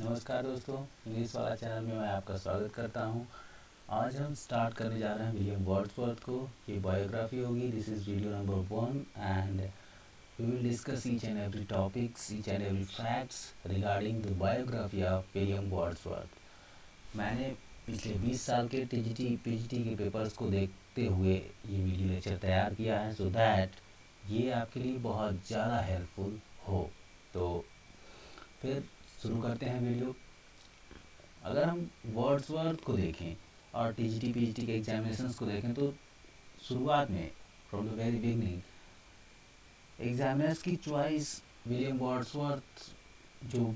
नमस्कार दोस्तों, इंग्लिश वाला चैनल में मैं आपका स्वागत करता हूं। आज हम स्टार्ट करने जा रहे हैं विलियम वर्ड्सवर्थ को। ये बायोग्राफी होगी। This is video number 1 and we will discuss each and every topics, each and every facts regarding the biography of William Wordsworth. मैंने पिछले 20 साल के टीजीटी पीजीटी के पेपर्स को देखते हुए ये वीडियो लेक्चर तैयार किया है सो दैट ये आपके लिए बहुत ज़्यादा हेल्पफुल हो। तो फिर शुरू करते हैं वीडियो। अगर हम वर्ड्सवर्थ को देखें और टीजीटी पीजीटी के एग्जामिनेशंस को देखें तो शुरुआत में from the very beginning examiners की चॉइस विलियम वर्ड्सवर्थ जो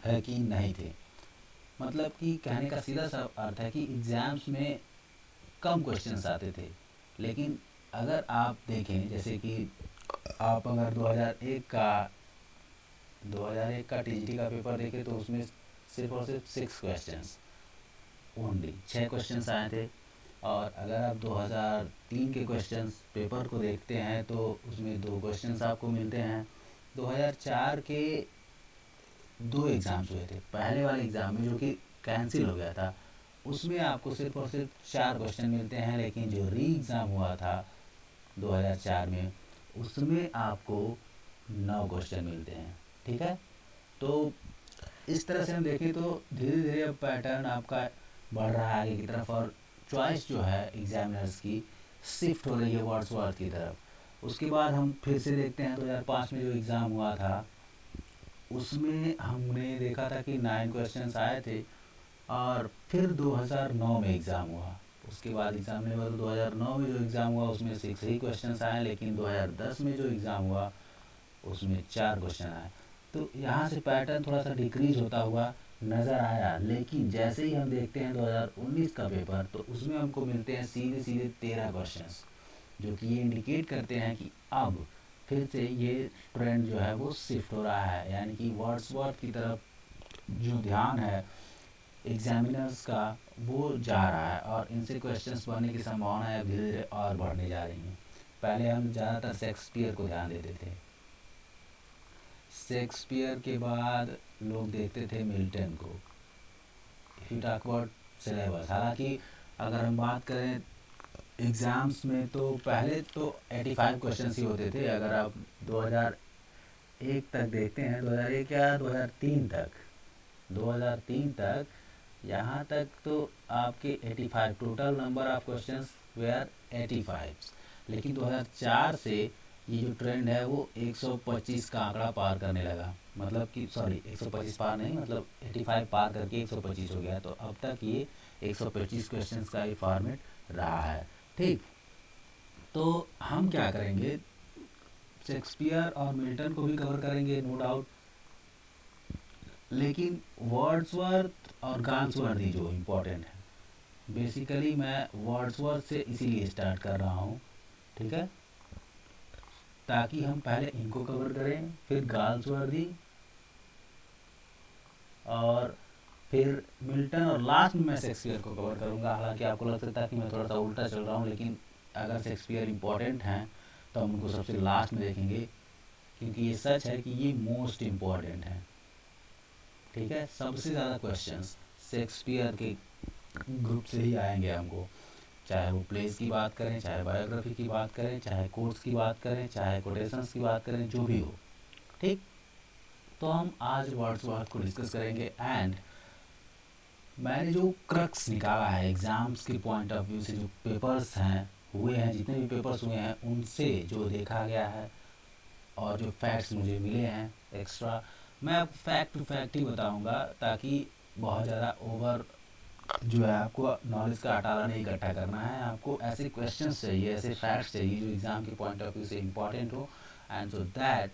है कि नहीं थे। मतलब कि कहने का सीधा सा अर्थ है कि एग्ज़ाम्स में कम क्वेश्चंस आते थे, लेकिन अगर आप देखें जैसे कि आप अगर 2001 का टीजीटी का पेपर देखें तो उसमें सिर्फ और सिर्फ 6 क्वेश्चंस ओनली 6 क्वेश्चंस आए थे। और अगर आप 2003 के क्वेश्चंस पेपर को देखते हैं तो उसमें 2 क्वेश्चंस आपको मिलते हैं। 2004 के 2 एग्ज़ाम्स हुए थे। पहले वाले एग्ज़ाम में जो कि कैंसिल हो गया था उसमें आपको सिर्फ और सिर्फ 4 क्वेश्चन मिलते हैं, लेकिन जो री एग्ज़ाम हुआ था 2004 में उसमें आपको 9 क्वेश्चन मिलते हैं। ठीक है, तो इस तरह से हम देखें तो धीरे धीरे अब पैटर्न आपका बढ़ रहा है आगे की तरफ और चॉइस जो है एग्जामिनर्स की शिफ्ट हो रही है वर्ड्सवर्थ की तरफ। उसके बाद हम फिर से देखते हैं 2005 में जो एग्ज़ाम हुआ था उसमें हमने देखा था कि 9 क्वेश्चंस आए थे। और फिर 2009 में एग्ज़ाम हुआ। उसके बाद एग्ज़ाम में 2009 में जो एग्ज़ाम हुआ उसमें 6 ही क्वेश्चंस आए, लेकिन 2010 में जो एग्ज़ाम हुआ उसमें 4 क्वेश्चन आए। तो यहाँ से पैटर्न थोड़ा सा डिक्रीज होता हुआ नज़र आया, लेकिन जैसे ही हम देखते हैं 2019 का पेपर तो उसमें हमको मिलते हैं सीधे सीधे 13 क्वेश्चंस, जो कि ये इंडिकेट करते हैं कि अब फिर से ये ट्रेंड जो है वो शिफ्ट हो रहा है, यानी कि वर्ड्सवर्थ की तरफ जो ध्यान है एग्जामिनर्स का वो जा रहा है और इनसे क्वेश्चंस बनने की संभावनाएं धीरे धीरे और बढ़ने जा रही हैं। पहले हम ज़्यादातर शेक्सपियर को ध्यान देते थे, शेक्सपियर के बाद लोग देखते थे मिल्टन को। If you talk about syllabus, हालांकि अगर हम बात करें एग्ज़ाम्स में तो पहले तो 85 क्वेश्चंस ही होते थे। अगर आप 2001 तक देखते हैं, 2001 या 2003 तक यहाँ तक तो आपके 85 total number of questions were 85। लेकिन 2004 से ये जो ट्रेंड है वो 125 का आंकड़ा पार करने लगा। मतलब कि सॉरी 125 पार नहीं, मतलब 85 पार करके 125 हो गया। तो अब तक ये 125 क्वेश्चंस का ही फॉर्मेट रहा है। ठीक, तो हम क्या करेंगे, शेक्सपियर और मिल्टन को भी कवर करेंगे नो डाउट, लेकिन वर्ड्सवर्थ और गार्न्सवर्दी जो इम्पोर्टेंट है, बेसिकली मैं वर्ड्सवर्थ से इसीलिए स्टार्ट कर रहा हूँ। ठीक है, ताकि हम पहले इनको कवर करें, फिर गार्न्सवर्दी और फिर मिल्टन और लास्ट में मैं शेक्सपियर को कवर करूँगा। हालांकि आपको लग सकता है कि मैं थोड़ा सा उल्टा चल रहा हूँ, लेकिन अगर शेक्सपियर इम्पोर्टेंट हैं तो हम उनको सबसे लास्ट में देखेंगे, क्योंकि ये सच है कि ये मोस्ट इम्पॉर्टेंट है। ठीक है, सबसे ज़्यादा क्वेश्चंस शेक्सपियर के ग्रुप से ही आएंगे हमको, चाहे वो प्लेस की बात करें, चाहे बायोग्राफी की बात करें, चाहे कोट्स की बात करें, चाहे कोटेशंस की बात करें, जो भी हो। ठीक, तो हम आज वर्ड्सवर्थ को डिस्कस करेंगे एंड मैंने जो क्रक्स निकाला है एग्ज़ाम्स के पॉइंट ऑफ व्यू से, जो पेपर्स हैं हुए हैं, जितने भी पेपर्स हुए हैं उनसे जो देखा गया है और जो फैक्ट्स मुझे मिले हैं एक्स्ट्रा, मैं आपको फैक्ट टू फैक्ट ही बताऊंगा, ताकि बहुत ज़्यादा ओवर जो है आपको नॉलेज का अटाला नहीं इकट्ठा करना है। आपको ऐसे क्वेश्चंस चाहिए, ऐसे फैक्ट्स चाहिए जो एग्ज़ाम के पॉइंट ऑफ व्यू से इम्पॉर्टेंट हो। एंड सो दैट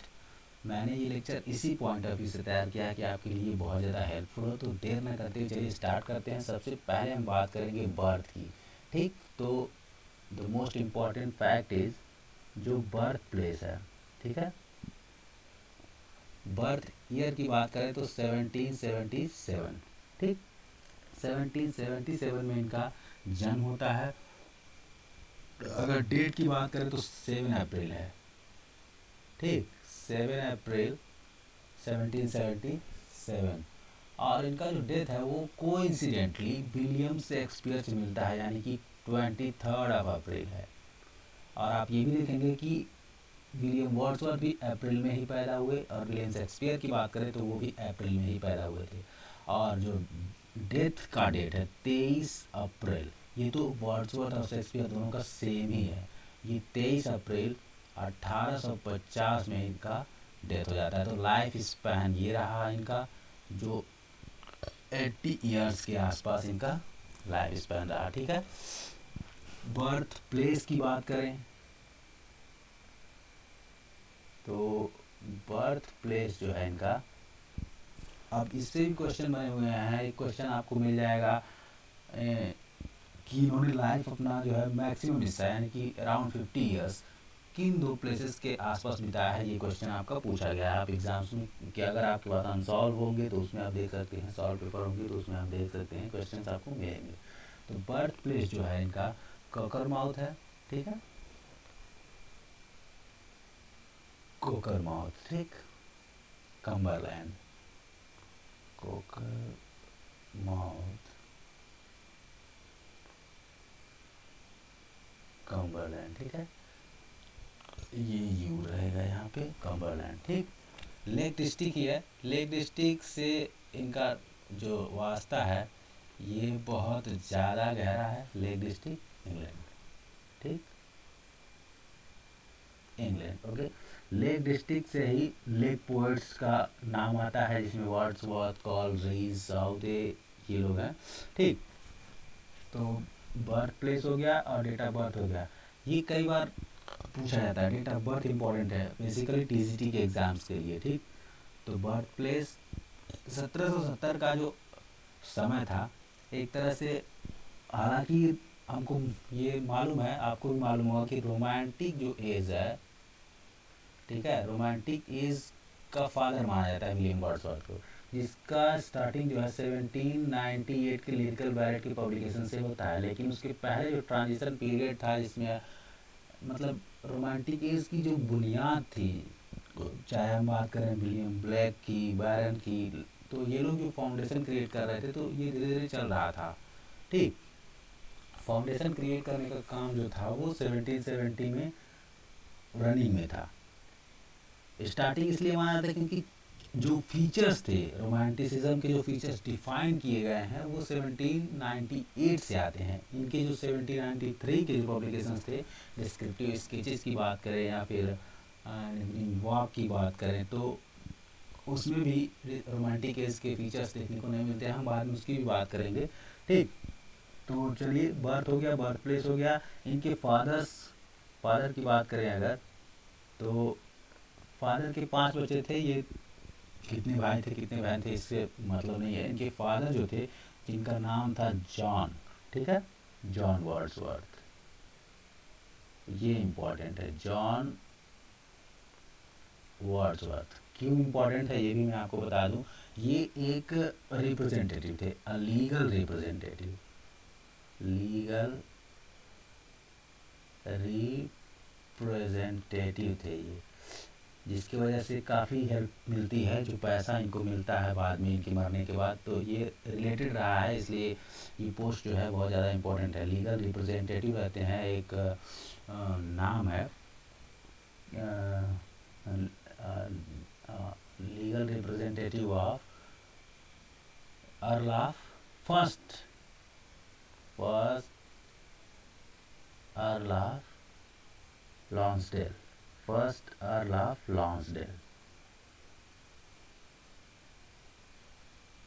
मैंने ये लेक्चर इसी पॉइंट ऑफ व्यू से तैयार किया है कि आपके लिए बहुत ज़्यादा हेल्पफुल हो। तो देर न करते हुए चलिए स्टार्ट करते हैं। सबसे पहले हम बात करेंगे बर्थ की। ठीक, तो the most important fact is जो बर्थ प्लेस है। ठीक है, बर्थ ईयर की बात करें तो 1777। ठीक, 1777 में इनका जन्म होता है। अगर डेट की बात करें तो 7 अप्रैल है। ठीक, 7 अप्रैल 1777। और इनका जो डेथ है वो कोइंसिडेंटली विलियम शेक्सपियर से मिलता है, यानी कि 23 अप्रैल है। और आप ये भी देखेंगे कि विलियम वर्ड्सवर्थ भी अप्रैल में ही पैदा हुए, और विलियम शेक्सपियर की बात करें तो वो भी अप्रैल में ही पैदा हुए थे। और जो डेथ का डेट है 23 अप्रैल, ये तो वर्ड्सवर्थ और शेक्सपियर दोनों का सेम ही है। ये 23 अप्रैल 1850 में इनका डेथ हो जाता है। तो लाइफ स्पैन ये रहा इनका, जो 80 ईयर्स के आसपास इनका लाइफ स्पैन रहा। ठीक है, बर्थ प्लेस की बात करें तो बर्थ प्लेस जो है इनका, अब इससे भी क्वेश्चन बने हुए हैं। एक क्वेश्चन आपको मिल जाएगा कि इन्होंने लाइफ अपना जो है मैक्सिमम हिस्सा यानी कि अराउंड 50 ईयर्स किन दो प्लेसेस के आसपास बिताया है, ये क्वेश्चन आपका पूछा गया है। आप एग्जाम्स में कि अगर आपके पास अनसॉल्व होंगे तो उसमें आप देख सकते हैं, सॉल्व पेपर होंगे तो उसमें आप देख सकते हैं, क्वेश्चन आपको मिलेंगे। तो बर्थ प्लेस जो है इनका कोकरमाउथ है। ठीक है, कोकरमाउथ, ठीक, कम्बरलैंड, कोकरमाउथ, कम्बरलैंड। ठीक है, ये यू रहेगा यहाँ पे, कम्बरलैंड। ठीक, लेक डिस्ट्रिक्ट ही है। लेक डिस्ट्रिक्ट से इनका जो वास्ता है ये बहुत ज़्यादा गहरा है। लेक डिस्ट्रिक्ट इंग्लैंड, ठीक, इंग्लैंड। ओके, लेक डिस्ट्रिक्ट से ही लेक पोएट्स का नाम आता है, जिसमें वर्ड्सवर्थ, कॉलरिज, साउदे, ये लोग हैं। ठीक, तो बर्थ प्लेस हो गया और डेट ऑफ बर्थ हो गया। ये कई बार पूछा जाता है, डेट ऑफ बर्थ इंपॉर्टेंट है बेसिकली टीजीटी के एग्जाम्स के लिए। ठीक, तो बर्थ प्लेस 1770 का जो समय था एक तरह से, हालांकि हमको ये मालूम है, आपको भी मालूम होगा कि रोमांटिक जो एज है, ठीक है, रोमांटिक एज का फादर माना जाता है विलियम वर्ड्सवर्थ को, जिसका स्टार्टिंग जो है 1798 के लिरिकल बैलेट की पब्लिकेशन से होता है। लेकिन उसके पहले जो ट्रांजिशन पीरियड था, जिसमें मतलब रोमांटिक एज की जो बुनियाद थी, चाहे हम बात करें विलियम ब्लैक की, बैरन की, तो ये लोग जो फाउंडेशन क्रिएट कर रहे थे, तो ये धीरे धीरे चल रहा था। ठीक, फाउंडेशन क्रिएट करने का काम जो था वो 1770 में रनिंग में था। स्टार्टिंग इसलिए माना जाता है क्योंकि जो फीचर्स थे, रोमांटिसिज्म के जो फीचर्स डिफाइन किए गए हैं वो 1798 से आते हैं। इनके जो 1793 के जो पब्लिकेशंस थे, डिस्क्रिप्टिव स्केचेस की बात करें या फिर वॉक की बात करें, तो उसमें भी रोमांटिक एज के फीचर्स देखने को नहीं मिलते हैं। हम बाद में उसकी भी बात करेंगे। ठीक, तो चलिए, बर्थ हो गया, बर्थ प्लेस हो गया। इनके फादर की बात करें अगर, तो फादर के 5 बच्चे थे। ये कितने भाई थे कितने बहन थे इससे मतलब नहीं है। इनके फादर जो थे, जिनका नाम था जॉन, ठीक है, जॉन वर्ड्सवर्थ, ये इम्पोर्टेंट है, जॉन वर्ड्सवर्थ। क्यों इम्पोर्टेंट है ये भी मैं आपको बता दूं। ये एक रिप्रेजेंटेटिव थे, लीगल रिप्रेजेंटेटिव, लीगल रिप्रेजेंटेटिव थे ये, जिसकी वजह से काफ़ी हेल्प मिलती है, जो पैसा इनको मिलता है बाद में इनके मरने के बाद, तो ये रिलेटेड रहा है, इसलिए ये पोस्ट जो है बहुत ज़्यादा इम्पोर्टेंट है। लीगल रिप्रेजेंटेटिव रहते हैं, एक नाम है, legal representative of Earl of first Earl of Lonsdale, first Earl of Lonsdale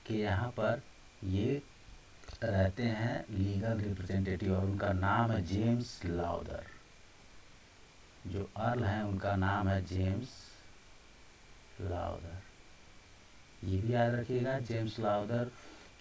के यहाँ पर ये रहते हैं लीगल रिप्रेजेंटेटिव, और उनका नाम है जेम्स लाउदर। जो अर्ल हैं उनका नाम है जेम्स लाउदर, ये भी याद रखिएगा, जेम्स लाउदर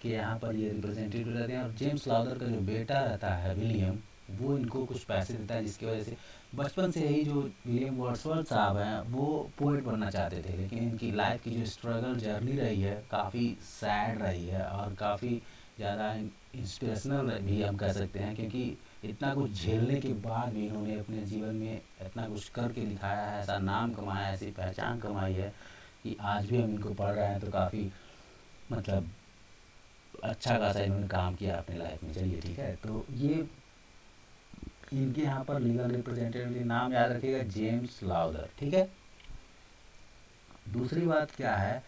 के यहाँ पर ये रिप्रेजेंटेटिव रहते हैं। और जेम्स लाउदर का जो बेटा रहता है विलियम, वो इनको कुछ पैसे देता है, जिसकी वजह से बचपन से ही जो विलियम वर्ड्सवर्थ साहब हैं वो पोएट बनना चाहते थे। लेकिन इनकी लाइफ की जो स्ट्रगल जर्नी रही है काफ़ी सैड रही है और काफ़ी ज़्यादा इंस्पिरेशनल भी हम कह सकते हैं, क्योंकि इतना कुछ झेलने के बाद भी इन्होंने अपने जीवन में इतना कुछ करके दिखाया है, ऐसा नाम कमाया है, ऐसी पहचान कमाई है कि आज भी हम इनको पढ़ रहे हैं तो काफ़ी मतलब अच्छा खासा इन्होंने काम किया अपनी लाइफ में। चलिए ठीक है, तो ये इनके यहाँ पर लीगल रिप्रेजेंटेटिव नाम याद रखिएगा, जेम्स लाउदर। ठीक है। दूसरी बात क्या है,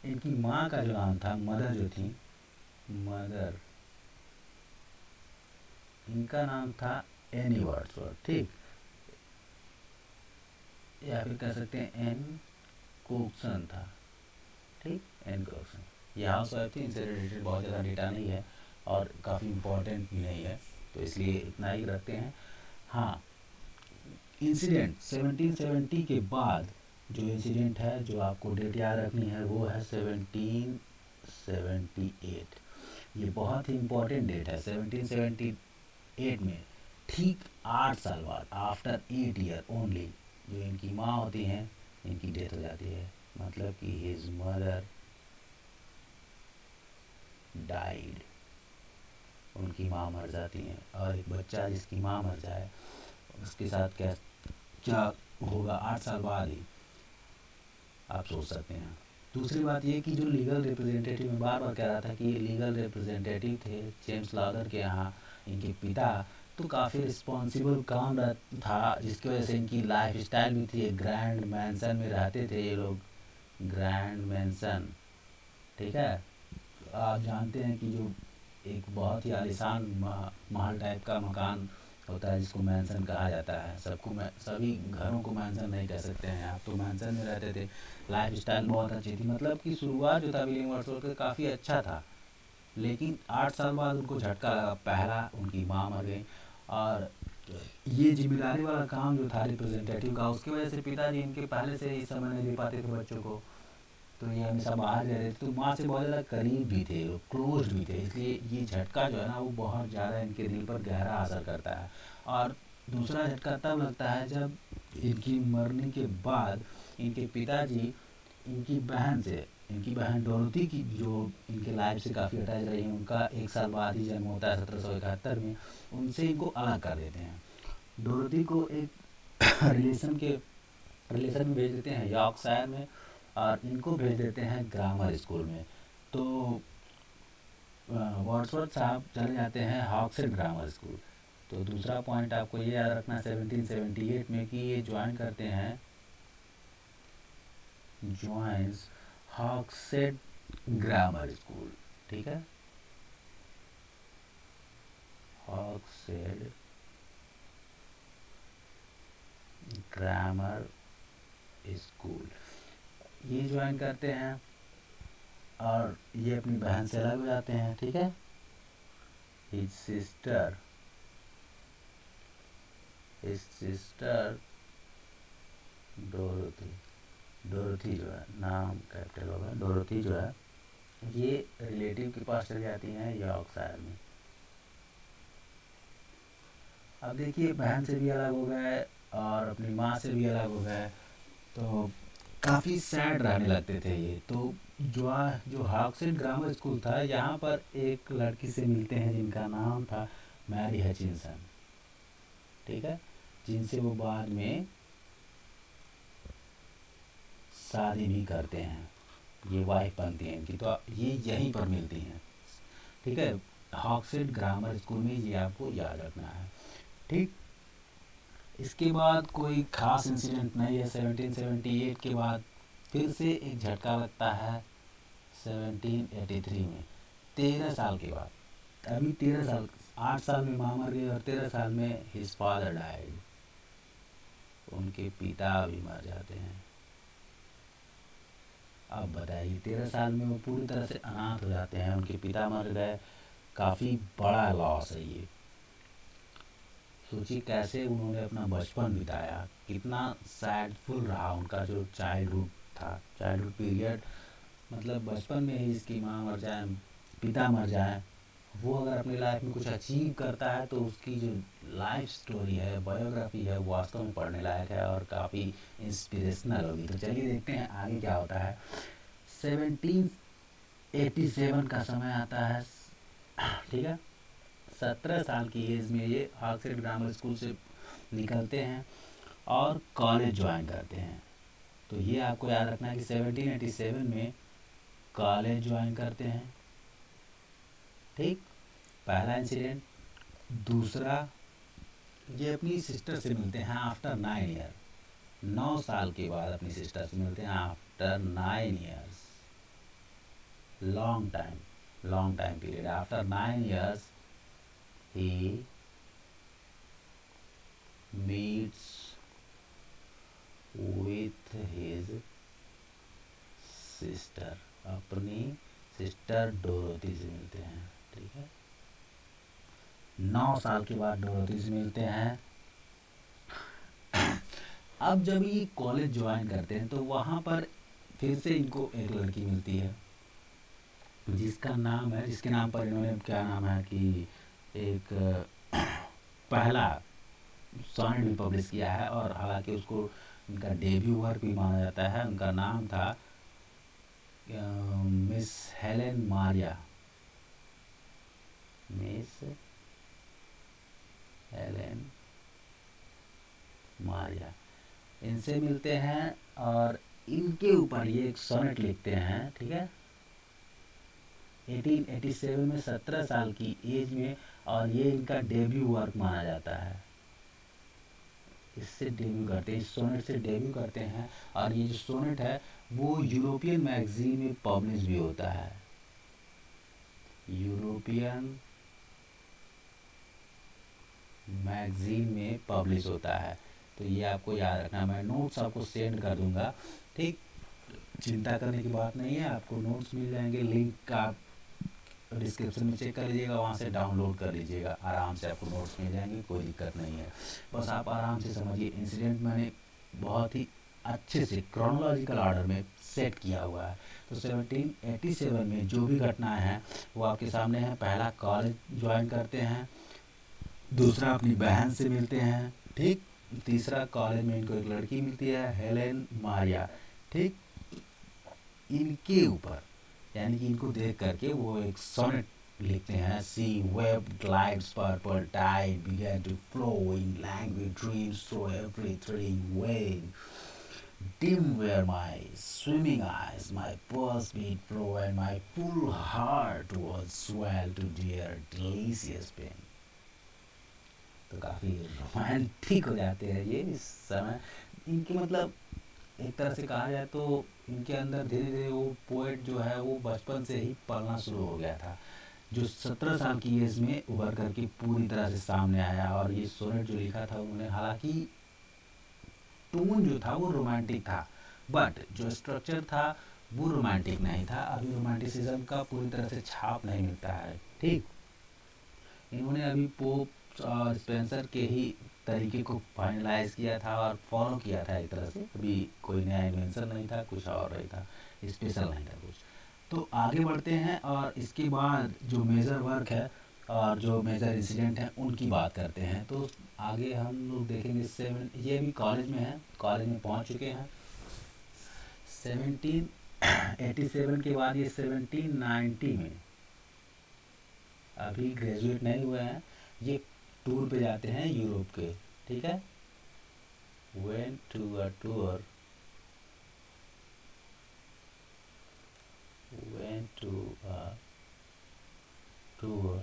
इनकी माँ का जो नाम था, मदर जो थी, मदर, इनका नाम था एनी वर्ड्सवर्थ। ठीक, या फिर कह सकते हैं एन कोक्सन था। ठीक, एन कोक्सन। ये हाउस वाइफ थी, इनसे रिलेटेड बहुत ज़्यादा डेटा नहीं है और काफ़ी इम्पोर्टेंट भी नहीं है, तो इसलिए इतना ही रखते हैं। हाँ, इंसिडेंट 1770 के बाद जो इंसिडेंट है, जो आपको डेट याद रखनी है, वो है 1778। ये बहुत ही इम्पोर्टेंट डेट है। 1778 में ठीक 8 साल बाद, आफ्टर 8 ईयर ओनली, जो इनकी माँ होती हैं, इनकी डेथ हो जाती है। मतलब कि हिज मदर डाइड, उनकी माँ मर जाती हैं। और एक बच्चा जिसकी माँ मर जाए, उसके साथ क्या क्या होगा 8 साल बाद ही आप सोच सकते हैं। दूसरी बात ये कि जो लीगल रिप्रेजेंटेटिव, मैं बार बार कह रहा था कि ये लीगल रिप्रेजेंटेटिव थे जेम्स लाउदर के यहाँ, इनके पिता, तो काफ़ी रिस्पॉन्सिबल काम था, जिसकी वजह से इनकी लाइफ स्टाइल भी थी। एक ग्रैंड मैंसन में रहते थे ये लोग, ग्रैंड मैंसन। ठीक है, आप जानते हैं कि जो एक बहुत ही आलीशान महल टाइप का मकान होता है, जिसको मैंसन कहा जाता है। सभी घरों को मैंसन नहीं कह सकते हैं आप, तो मैंसन में रहते थे। लाइफ स्टाइल बहुत अच्छी थी, मतलब कि शुरुआत जो था विलियम वर्ड्सवर्थ का काफ़ी अच्छा था, लेकिन 8 साल बाद उनको झटका लगा। पहला, उनकी माँ मर गई, और ये जिम्मेदारी वाला काम जो था रिप्रेजेंटेटिव का, उसकी वजह से पिताजी इनके पहले से ही समय नहीं दे पाते थे बच्चों को, तो ये हमेशा बाहर रह रहे थे, तो माँ से बहुत ज़्यादा करीब भी थे, क्लोज भी थे, इसलिए ये झटका जो है ना, वो बहुत ज़्यादा इनके दिल पर गहरा असर करता है। और दूसरा झटका तब लगता है जब इनकी मरने के बाद इनके पिताजी इनकी बहन से, इनकी बहन डोरोथी की, जो इनके लाइफ से काफ़ी अटैच रही है, उनका 1 साल बाद ही जन्म होता है 1771 में, उनसे इनको अलग कर देते हैं। डोरोथी को एक रिलेशन में भेज देते हैं यॉर्कशायर में, और इनको भेज देते हैं ग्रामर स्कूल में। तो वर्ड्सवर्थ साहब चले जाते हैं हॉक्सहेड ग्रामर स्कूल। तो दूसरा पॉइंट आपको ये याद रखना है 1778 में, कि ये ज्वाइन करते हैं, ज्वाइंस हॉक्सहेड ग्रामर स्कूल। ठीक है, हॉक्सहेड ग्रामर स्कूल ये ज्वाइन करते हैं, और ये अपनी बहन से अलग हो जाते हैं। ठीक है, हिज सिस्टर डोरोथी, डोरोथी जो है, नाम कैपिटल होगा, डोरोथी जो है, ये रिलेटिव के पास चली जाती हैं यॉर्कशायर में। अब देखिए, बहन से भी अलग हो गए और अपनी माँ से भी अलग हो गए, तो काफ़ी सैड रहने लगते थे ये। तो जो हॉक्सहेड ग्रामर स्कूल था, यहाँ पर एक लड़की से मिलते हैं जिनका नाम था मैरी हचिंसन। ठीक है, जिनसे वो बाद में शादी भी करते हैं, ये वाइफ बनती हैं इनकी। तो ये यहीं पर मिलती हैं। ठीक है, हॉक्सहेड ग्रामर स्कूल में, ये आपको याद रखना है। ठीक, इसके बाद कोई खास इंसिडेंट नहीं है। 1778 के बाद फिर से एक झटका लगता है 1783 में, 13 साल के बाद। अभी 13 साल, 8 साल में माँ मर गई और 13 साल में हिज फादर डाइड, उनके पिता भी मर जाते हैं। अब बताइए, 13 साल में वो पूरी तरह से अनाथ हो जाते हैं, उनके पिता मर गए, काफ़ी बड़ा लॉस है ये। सोचिए कैसे उन्होंने अपना बचपन बिताया, कितना सैडफुल रहा उनका जो चाइल्डहुड था, चाइल्डहुड पीरियड। मतलब बचपन में ही इसकी माँ मर जाए, पिता मर जाए, वो अगर अपनी लाइफ में कुछ अचीव करता है, तो उसकी जो लाइफ स्टोरी है, बायोग्राफी है, वो वास्तव में पढ़ने लायक है और काफ़ी इंस्पिरेशनल होगी। तो चलिए देखते हैं आगे क्या होता है। 1787 का समय आता है। ठीक है, 17 साल की एज में ये हॉक्सहेड ग्रामर स्कूल से निकलते हैं और कॉलेज ज्वाइन करते हैं। तो ये आपको याद रखना है कि 1787 में कॉलेज ज्वाइन करते हैं। ठीक, पहला इंसिडेंट। दूसरा, ये अपनी सिस्टर से मिलते हैं आफ्टर 9 ईयर, 9 साल के बाद अपनी सिस्टर से मिलते हैं after 9 years, long time period. After 9 years he meets with his sister, अपनी सिस्टर डोरोथी से मिलते हैं। ठीक है, 9 साल के बाद डोरोथी से मिलते हैं। अब जब ये कॉलेज ज्वाइन करते हैं तो वहाँ पर फिर से इनको एक लड़की मिलती है जिसका नाम है, जिसके नाम पर इन्होंने क्या नाम है कि एक पहला सॉनेट भी पब्लिश किया है, और हालांकि उसको उनका डेब्यू वर्क भी माना जाता है। उनका नाम था miss Helen Maria, miss Helen Maria. इनसे मिलते हैं और इनके ऊपर ये एक सोनेट लिखते हैं। ठीक है, 1887 में 17 साल की एज में, और ये इनका डेब्यू वर्क माना जाता है। इससे डेब्यू करते हैं, इस सोनेट से डेब्यू करते हैं, और ये जो सोनेट है वो यूरोपियन मैगजीन में पब्लिश भी होता है, यूरोपियन मैगजीन में पब्लिश होता है। तो ये आपको याद रखना, मैं नोट्स आपको सेंड कर दूंगा। ठीक, चिंता करने की बात नहीं है, आपको नोट्स मिल जाएंगे, लिंक आप डिस्क्रिप्शन में चेक कर लीजिएगा, वहाँ से डाउनलोड कर लीजिएगा, आराम से आपको नोट्स मिल जाएंगे, कोई दिक्कत नहीं है। बस आप आराम से समझिए, इंसिडेंट मैंने बहुत ही अच्छे से क्रोनोलॉजिकल ऑर्डर में सेट किया हुआ है। तो 1787 में जो भी घटनाएं हैं वो आपके सामने है। पहला, कॉलेज ज्वाइन करते हैं। दूसरा, अपनी बहन से मिलते हैं। ठीक, तीसरा, कॉलेज में इनको एक लड़की मिलती है, हेलेन मारिया। ठीक, इनके ऊपर यानी कि इनको देख करके वो एक सोनेट लिखते हैं। Sea wave glides purple tide began to flow in languid dreams through every thrilling wave. Dim were my swimming eyes, my pulse beat flow, and my full heart was swelled to dear delicious pain. तो काफ़ी romantic हो जाते हैं ये इस समय। इनके मतलब एक तरह से कहा जाए तो इनके अंदर धीरे धीरे वो पोएट जो है वो बचपन से ही पलना शुरू हो गया था, जो 17 साल की एज में उभर करके पूरी तरह से सामने आया। और ये सोनेट जो लिखा था उन्होंने, हालांकि टोन जो था वो रोमांटिक था, बट जो स्ट्रक्चर था वो रोमांटिक नहीं था। अभी रोमांटिसिज्म का पूरी तरह से छाप नहीं मिलता है। ठीक, इन्होंने अभी पोप और स्पेंसर के ही तरीके को फाइनलाइज किया था और फॉलो किया था एक तरह से। अभी कोई नया इन्वेंशन नहीं था, कुछ और नहीं था, स्पेशल नहीं था कुछ। तो आगे बढ़ते हैं और इसके बाद जो मेजर वर्क है और जो मेजर इंसिडेंट है उनकी बात करते हैं। तो आगे हम लोग देखेंगे ये अभी कॉलेज में है, कॉलेज में पहुंच चुके हैं। 1787 के बाद ये 1790 में, अभी ग्रेजुएट नहीं हुए हैं, ये टूर पे जाते हैं यूरोप के। ठीक है, went to a tour, went to a tour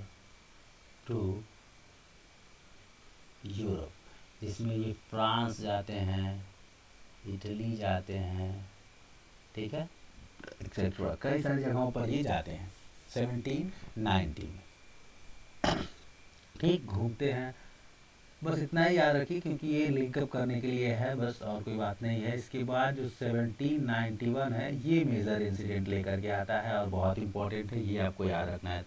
to Europe, जिसमें ये फ्रांस जाते हैं, इटली जाते हैं, ठीक है, एक्सेट्रा कई सारी जगहों पर ये जाते हैं 1790 में। ठीक, घूमते हैं। बस इतना ही याद रखिए क्योंकि ये लिंकअप करने के लिए है बस, और कोई बात नहीं है। इसके बाद जो 1791 है ये मेजर इंसिडेंट लेकर के आता है और बहुत इंपॉर्टेंट है, ये आपको याद रखना है।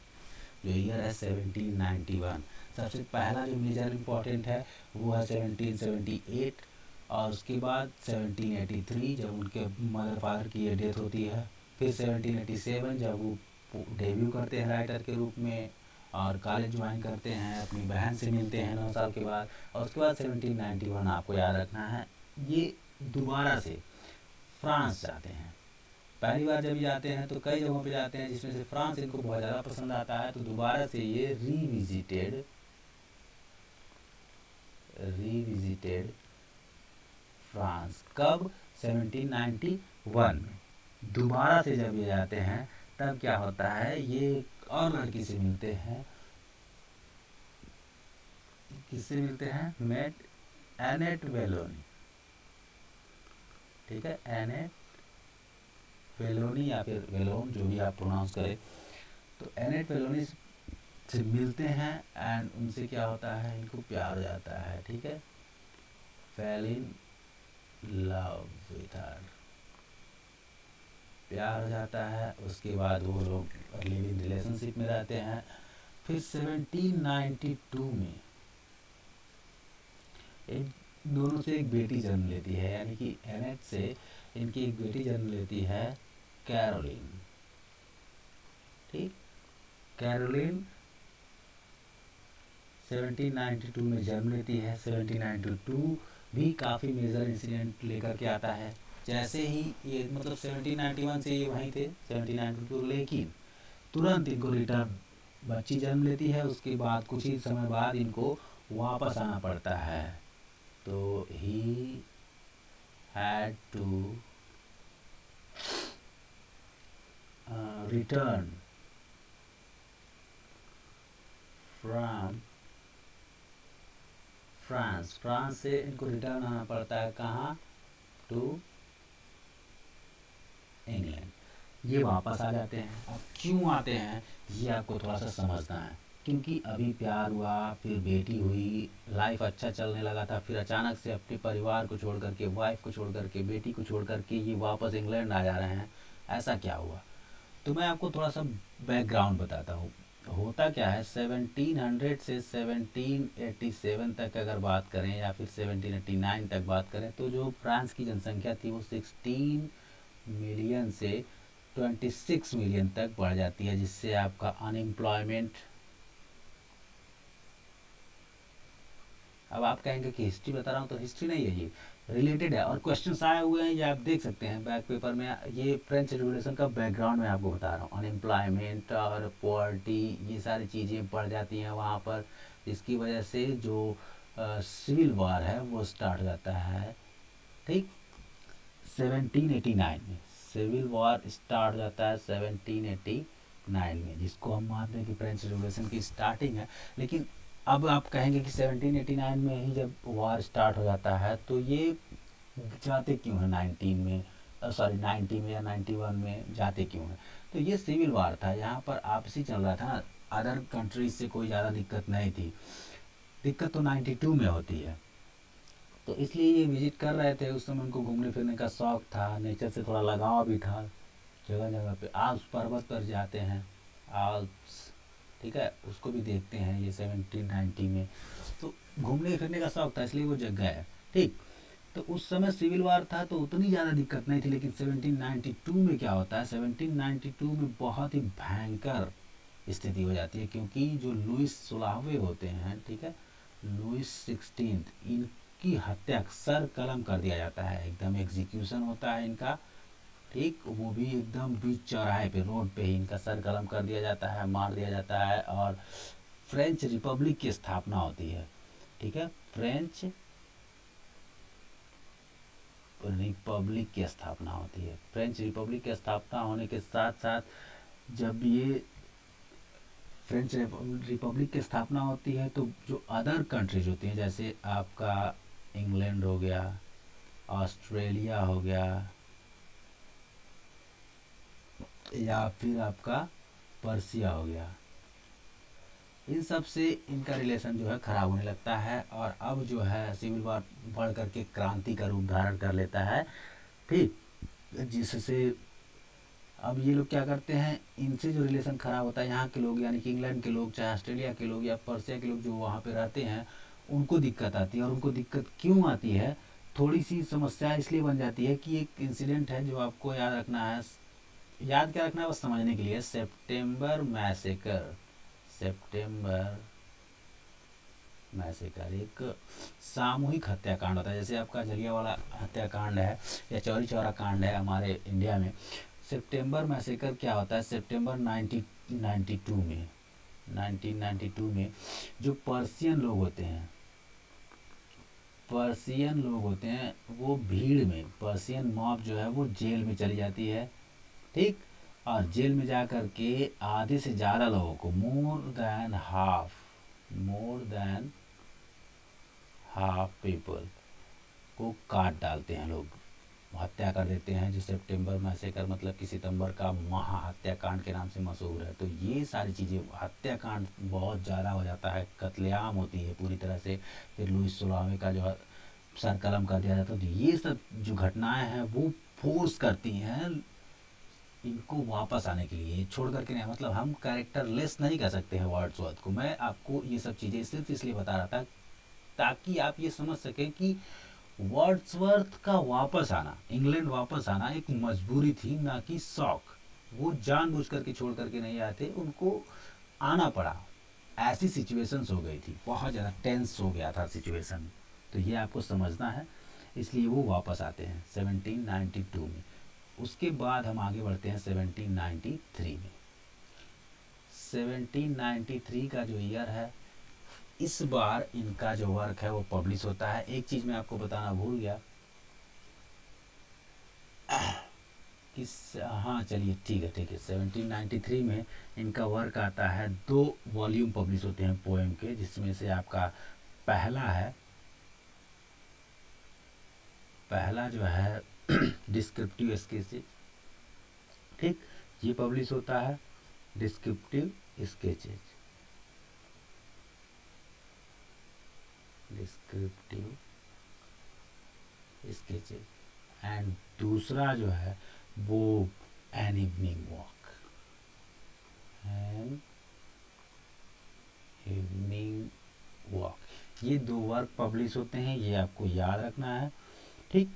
जो ईयर है 1791, सबसे पहला जो मेजर इंपॉर्टेंट है वो है 1778, और उसके बाद 1783 जब उनके मदर फादर की डेथ होती है। फिर 1787 जब वो डेब्यू करते हैं राइटर के रूप में और कॉलेज ज्वाइन करते हैं, अपनी बहन से मिलते हैं 9 साल के बाद। और उसके बाद 1791 आपको याद रखना है, ये दोबारा से फ्रांस जाते हैं। पहली बार जब जाते हैं तो कई जगहों पे जाते हैं जिसमें से फ्रांस इनको बहुत ज़्यादा पसंद आता है, तो दोबारा से ये रीविजिटेड फ्रांस। कब? 1791 में। दोबारा से जब ये जाते हैं तब क्या होता है, ये और लड़की से मिलते हैं, किससे मिलते हैं, मेट एनेट वेलोनी, ठीक है, एनेट वेलोनी या फिर वेलोन, जो भी आप प्रोनाउंस करें। तो एनेट वेलोनी से मिलते हैं एंड उनसे क्या होता है, इनको प्यार हो जाता है, ठीक है, fail in love with her, प्यार हो जाता है। उसके बाद वो लोग लिव इन रिलेशनशिप में रहते हैं। फिर 1792 में एक दोनों से एक बेटी जन्म लेती है, यानी कि एनेट से इनकी एक बेटी जन्म लेती है, कैरोलिन, ठीक, कैरोलिन 1792 में जन्म लेती है। 1792 भी काफ़ी मेजर इंसिडेंट लेकर के आता है। जैसे ही ये मतलब 1791 से ये वहीं थे 1792, लेकिन तुरंत इनको रिटर्न बच्ची जन्म लेती है। उसके बाद कुछ ही समय बाद इनको वापस आना पड़ता है। तो he had to return from France, France से इनको रिटर्न आना पड़ता है कहाँ, टू इंग्लैंड। ये वापस आ जाते हैं। अब क्यों आते हैं ये आपको थोड़ा सा समझना है, क्योंकि अभी प्यार हुआ, फिर बेटी हुई, लाइफ अच्छा चलने लगा था, फिर अचानक से अपने परिवार को छोड़ करके, वाइफ को छोड़ करके, बेटी को छोड़ करके ये वापस इंग्लैंड आ जा रहे हैं। ऐसा क्या हुआ, तो मैं आपको थोड़ा सा बैकग्राउंड बताता हूँ। होता क्या है, 1700 से 1787 तक अगर बात करें या फिर 1789 तक बात करें, तो जो फ्रांस की जनसंख्या थी वो 16 मिलियन से 26 मिलियन तक बढ़ जाती है, जिससे आपका अनएम्प्लॉयमेंट। अब आप कहेंगे कि हिस्ट्री बता रहा हूँ, तो हिस्ट्री नहीं है, ये रिलेटेड है और क्वेश्चंस आए हुए हैं, ये आप देख सकते हैं बैक पेपर में। ये फ्रेंच रिवोल्यूशन का बैकग्राउंड मैं आपको बता रहा हूँ। अनएम्प्लॉयमेंट और पॉवर्टी, ये सारी चीज़ें बढ़ जाती हैं वहाँ पर, जिसकी वजह से जो सिविल वॉर है वो स्टार्ट हो जाता है, ठीक, 1789 में सिविल वॉर स्टार्ट हो जाता है 1789 में, जिसको हम मानते हैं कि फ्रेंच रिवोल्यूशन की स्टार्टिंग है। लेकिन अब आप कहेंगे कि 1789 में ही जब वॉर स्टार्ट हो जाता है, तो ये जाते क्यों है 19 में, सॉरी 90 में या 91 में जाते क्यों है, तो ये सिविल वॉर था, यहाँ पर आपसी चल रहा था ना, अदर कंट्रीज से कोई ज़्यादा दिक्कत नहीं थी। दिक्कत तो 92 में होती है। तो इसलिए ये विजिट कर रहे थे, उस समय उनको घूमने फिरने का शौक़ था, नेचर से थोड़ा लगाव भी था। जगह जगह पे आल्प्स पर्वत पर जाते हैं, आल्प्स, ठीक है, उसको भी देखते हैं ये 1790 में। तो घूमने फिरने का शौक़ था, इसलिए वो जग गए, ठीक। तो उस समय सिविल वार था तो उतनी ज़्यादा दिक्कत नहीं थी। लेकिन 1792 में क्या होता है, 1792 में बहुत ही भयंकर स्थिति हो जाती है, क्योंकि जो लुइस 16वें होते हैं, ठीक है, लुइस 16, इनकी हत्या सर कलम कर दिया जाता है, एकदम एग्जीक्यूशन होता है इनका, ठीक, वो भी एकदम बीच चौराहे पे, रोड पे ही इनका सर कलम कर दिया जाता है, मार दिया जाता है। और फ्रेंच रिपब्लिक की स्थापना होती है, ठीक है, फ्रेंच रिपब्लिक की स्थापना होती है। फ्रेंच रिपब्लिक की स्थापना होने के साथ साथ जब ये फ्रेंच रिपब्लिक की स्थापना होती है, तो जो अदर कंट्रीज होती हैं, जैसे आपका इंग्लैंड हो गया, ऑस्ट्रेलिया हो गया, या फिर आपका पर्सिया हो गया, इन सब से इनका रिलेशन जो है ख़राब होने लगता है। और अब जो है सिविल वॉर बढ़ करके क्रांति का रूप धारण कर लेता है, ठीक, जिससे अब ये लोग क्या करते हैं, इनसे जो रिलेशन ख़राब होता है, यहाँ के लोग यानी कि इंग्लैंड के लोग, चाहे ऑस्ट्रेलिया के लोग या पर्सिया के लोग जो वहाँ पे रहते हैं, उनको दिक्कत आती है। और उनको दिक्कत क्यों आती है, थोड़ी सी समस्या इसलिए बन जाती है कि एक इंसिडेंट है जो आपको याद रखना है, याद क्या रखना है बस समझने के लिए, सेप्टेम्बर मैसेकर। सेप्टेम्बर मैसेकर एक सामूहिक हत्याकांड होता है, जैसे आपका जलियांवाला हत्याकांड है या चौरी चौरा कांड है हमारे इंडिया में। सितंबर मैसेकर क्या होता है, सितंबर 1992 में जो पर्सियन लोग होते हैं वो भीड़ में, पर्सियन मॉब जो है वो जेल में चली जाती है, ठीक। और जेल में जा कर के आधे से ज़्यादा लोगों को, मोर देन हाफ पीपल को काट डालते हैं लोग, हत्या कर देते हैं, जो सितंबर मैसेकर मतलब कि सितंबर का महा हत्याकांड के नाम से मशहूर है। तो ये सारी चीज़ें, हत्याकांड बहुत ज़्यादा हो जाता है, कत्लेआम होती है पूरी तरह से। फिर लुइस 16वें का जो सर कलम कर दिया जाता है। तो ये सब जो घटनाएं हैं वो फोर्स करती हैं इनको वापस आने के लिए, छोड़ करके नहीं। मतलब हम कैरेक्टर लेस नहीं कर सकते हैं वर्ड्सवर्थ को। मैं आपको ये सब चीज़ें सिर्फ इसलिए बता रहा था ताकि आप ये समझ सकें कि वर्ड्सवर्थ का वापस आना, इंग्लैंड वापस आना एक मजबूरी थी, ना कि शौक। वो जानबूझ करके छोड़ करके नहीं आए थे, उनको आना पड़ा। ऐसी सिचुएशंस हो गई थी, बहुत ज़्यादा टेंस हो गया था सिचुएशन। तो ये आपको समझना है, इसलिए वो वापस आते हैं 1792 में। उसके बाद हम आगे बढ़ते हैं 1793 में। 1793 का जो ईयर है, इस बार इनका जो वर्क है वो पब्लिश होता है। एक चीज़ मैं आपको बताना भूल गया किस, हाँ चलिए ठीक है 1793 में इनका वर्क आता है, 2 वॉल्यूम पब्लिश होते हैं पोएम के, जिसमें से आपका पहला जो है डिस्क्रिप्टिव स्केचेज, ठीक, ये पब्लिश होता है डिस्क्रिप्टिव स्केचेज। एंड दूसरा जो है वो एन इवनिंग वॉक। ये 2 वर्क पब्लिश होते हैं, ये आपको याद रखना है, ठीक।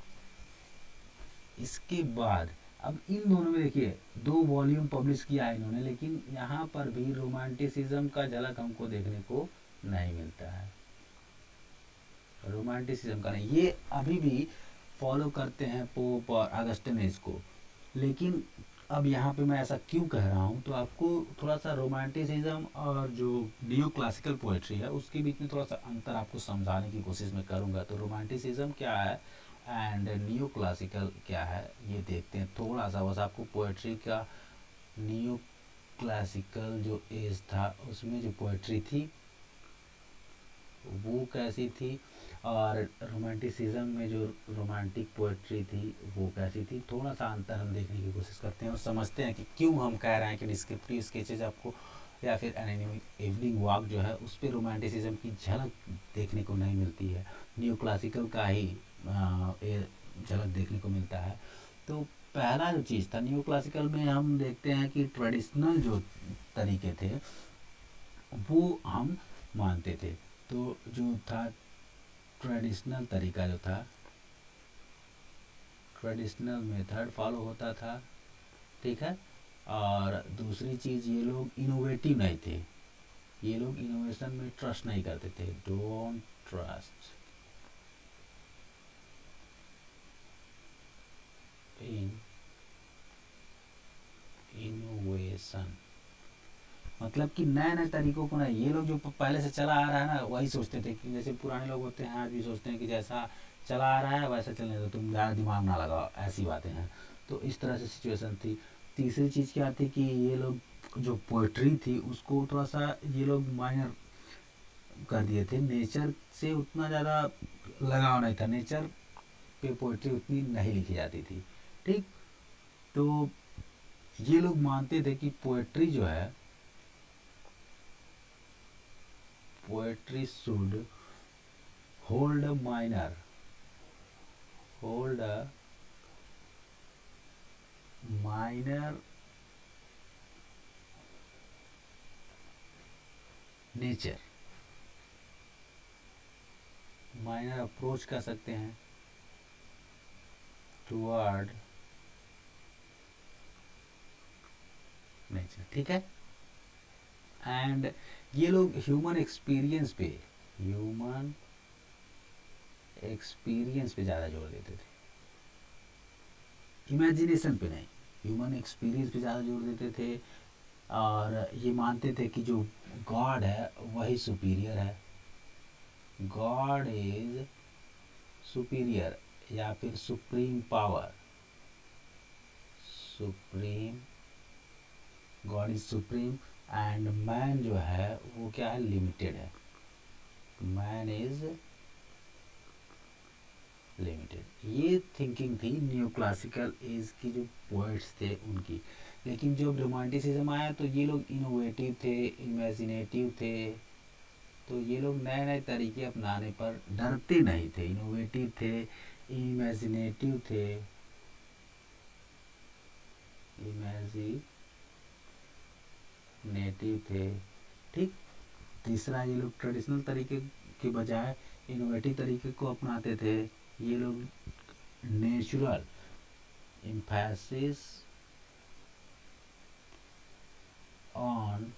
इसके बाद अब इन दोनों में देखिए 2 वॉल्यूम पब्लिश किया है इन्होंने, लेकिन यहाँ पर भी रोमांटिसिज्म का झलक हमको देखने को नहीं मिलता है। रोमांटिसिज्म का नहीं, ये अभी भी फॉलो करते हैं पोप और अगस्टिनस को। लेकिन अब यहाँ पे मैं ऐसा क्यों कह रहा हूँ, तो आपको थोड़ा सा रोमांटिसिज्म और जो नियो क्लासिकल पोएट्री है उसके बीच में थोड़ा सा अंतर आपको समझाने की कोशिश मैं करूँगा। तो रोमांटिसिज्म क्या है एंड नियो क्लासिकल क्या है, ये देखते हैं थोड़ा सा। बस आपको पोएट्री का, नियो क्लासिकल जो एज था उसमें जो पोएट्री थी वो कैसी थी, और रोमांटिसिज्म में जो रोमांटिक पोएट्री थी वो कैसी थी, थोड़ा सा अंतर हम देखने की कोशिश करते हैं और समझते हैं कि क्यों हम कह रहे हैं कि डिस्क्रिप्टिव स्केचेज आपको या फिर एन इवनिंग वॉक जो है उस पर रोमांटिसिज्म की झलक देखने को नहीं मिलती है, न्यू क्लासिकल का ही झलक देखने को मिलता है। तो पहला जो चीज़ था न्यू क्लासिकल में, हम देखते हैं कि ट्रेडिशनल जो तरीके थे वो हम मानते थे। तो जो था ट्रेडिशनल तरीका जो था, ट्रेडिशनल मेथड फॉलो होता था, ठीक है। और दूसरी चीज़, ये लोग इनोवेटिव नहीं थे, ये लोग इनोवेशन में ट्रस्ट नहीं करते थे, डोंट ट्रस्ट इन इनोवेशन। मतलब कि नए नए तरीकों को नहीं, ये लोग जो पहले से चला आ रहा है ना वही सोचते थे, कि जैसे पुराने लोग होते हैं आज भी सोचते हैं कि जैसा चला आ रहा है वैसा चलने दो, तुम ज़्यादा दिमाग ना लगाओ, ऐसी बातें हैं। तो इस तरह से सिचुएशन थी। तीसरी चीज़ क्या थी कि ये लोग जो पोइट्री थी उसको थोड़ा सा ये लोग माइनर कर दिए थे, नेचर से उतना ज़्यादा लगाव नहीं था, नेचर पे पोइट्री उतनी नहीं लिखी जाती थी, ठीक। तो ये लोग मानते थे कि पोइट्री जो है, poetry should hold a minor nature, minor approach कर सकते हैं टुवर्ड नेचर, ठीक है। एंड ये लोग ह्यूमन एक्सपीरियंस पे ज़्यादा जोर देते थे, इमेजिनेशन पे नहीं, ह्यूमन एक्सपीरियंस पे ज़्यादा जोर देते थे। और ये मानते थे कि जो गॉड है वही सुपीरियर है, गॉड इज सुपीरियर, या फिर supreme power, supreme God is supreme and man जो है वो क्या है, लिमिटेड है, मैन इज लिमिटेड। ये थिंकिंग थी न्यू क्लासिकल एज की जो पोइट्स थे उनकी। लेकिन जब रोमांटिसिज्म आया तो ये लोग इनोवेटिव थे, इमेजिनेटिव थे, तो ये लोग नए नए तरीके अपनाने पर डरते नहीं थे, इनोवेटिव थे, इमेजिनेटिव थे, इमेजिनेटिव थे, ठीक। तीसरा, ये लोग ट्रेडिशनल तरीके के बजाय इनोवेटिव तरीके को अपनाते थे। ये लोग नेचुरल, एम्फेसिस ऑन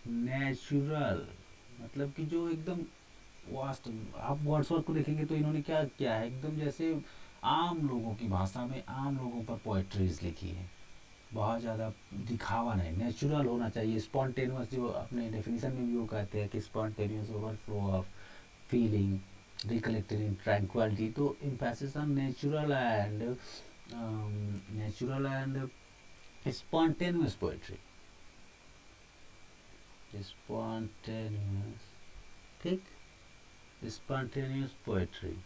नेचुरल, मतलब कि जो एकदम वास्ट, आप वर्ड्सवर्थ को देखेंगे तो इन्होंने क्या किया है, एकदम जैसे आम लोगों की भाषा में आम लोगों पर पोएट्रीज लिखी है, बहुत ज़्यादा दिखावा नहीं, नेचुरल होना चाहिए, स्पॉन्टेनियस, जो अपने डेफिनेशन में भी वो कहते हैं कि spontaneous overflow of feeling recollected in tranquillity. तो emphasis on natural and spontaneous poetry, spontaneous, ठीक, स्पॉन्टेनियस पोएट्री,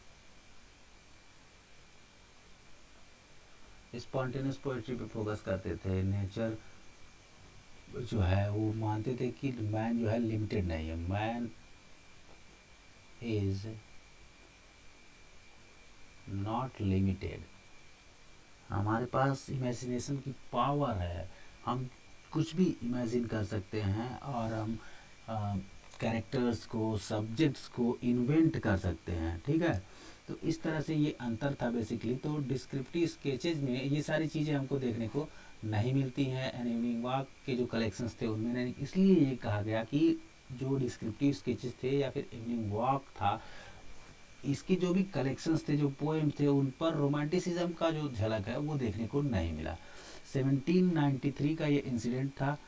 स्पॉन्टेनियस पोएट्री पे फोकस करते थे। नेचर जो है वो मानते थे कि मैन जो है लिमिटेड नहीं है, मैन इज नॉट लिमिटेड, हमारे पास इमेजिनेशन की पावर है, हम कुछ भी इमेजिन कर सकते हैं और हम कैरेक्टर्स को, सब्जेक्ट्स को इन्वेंट कर सकते हैं, ठीक है। तो इस तरह से ये अंतर था बेसिकली। तो डिस्क्रिप्टिव स्केचेज में ये सारी चीज़ें हमको देखने को नहीं मिलती हैं, एन इवनिंग वॉक के जो कलेक्शंस थे उनमें नहीं, इसलिए ये कहा गया कि जो डिस्क्रिप्टिव स्केचेस थे या फिर इवनिंग वॉक था, इसके जो भी कलेक्शंस थे, जो पोएम थे, उन पर रोमांटिसिज्म का जो झलक है वो देखने को नहीं मिला। 1793 का ये इंसिडेंट था।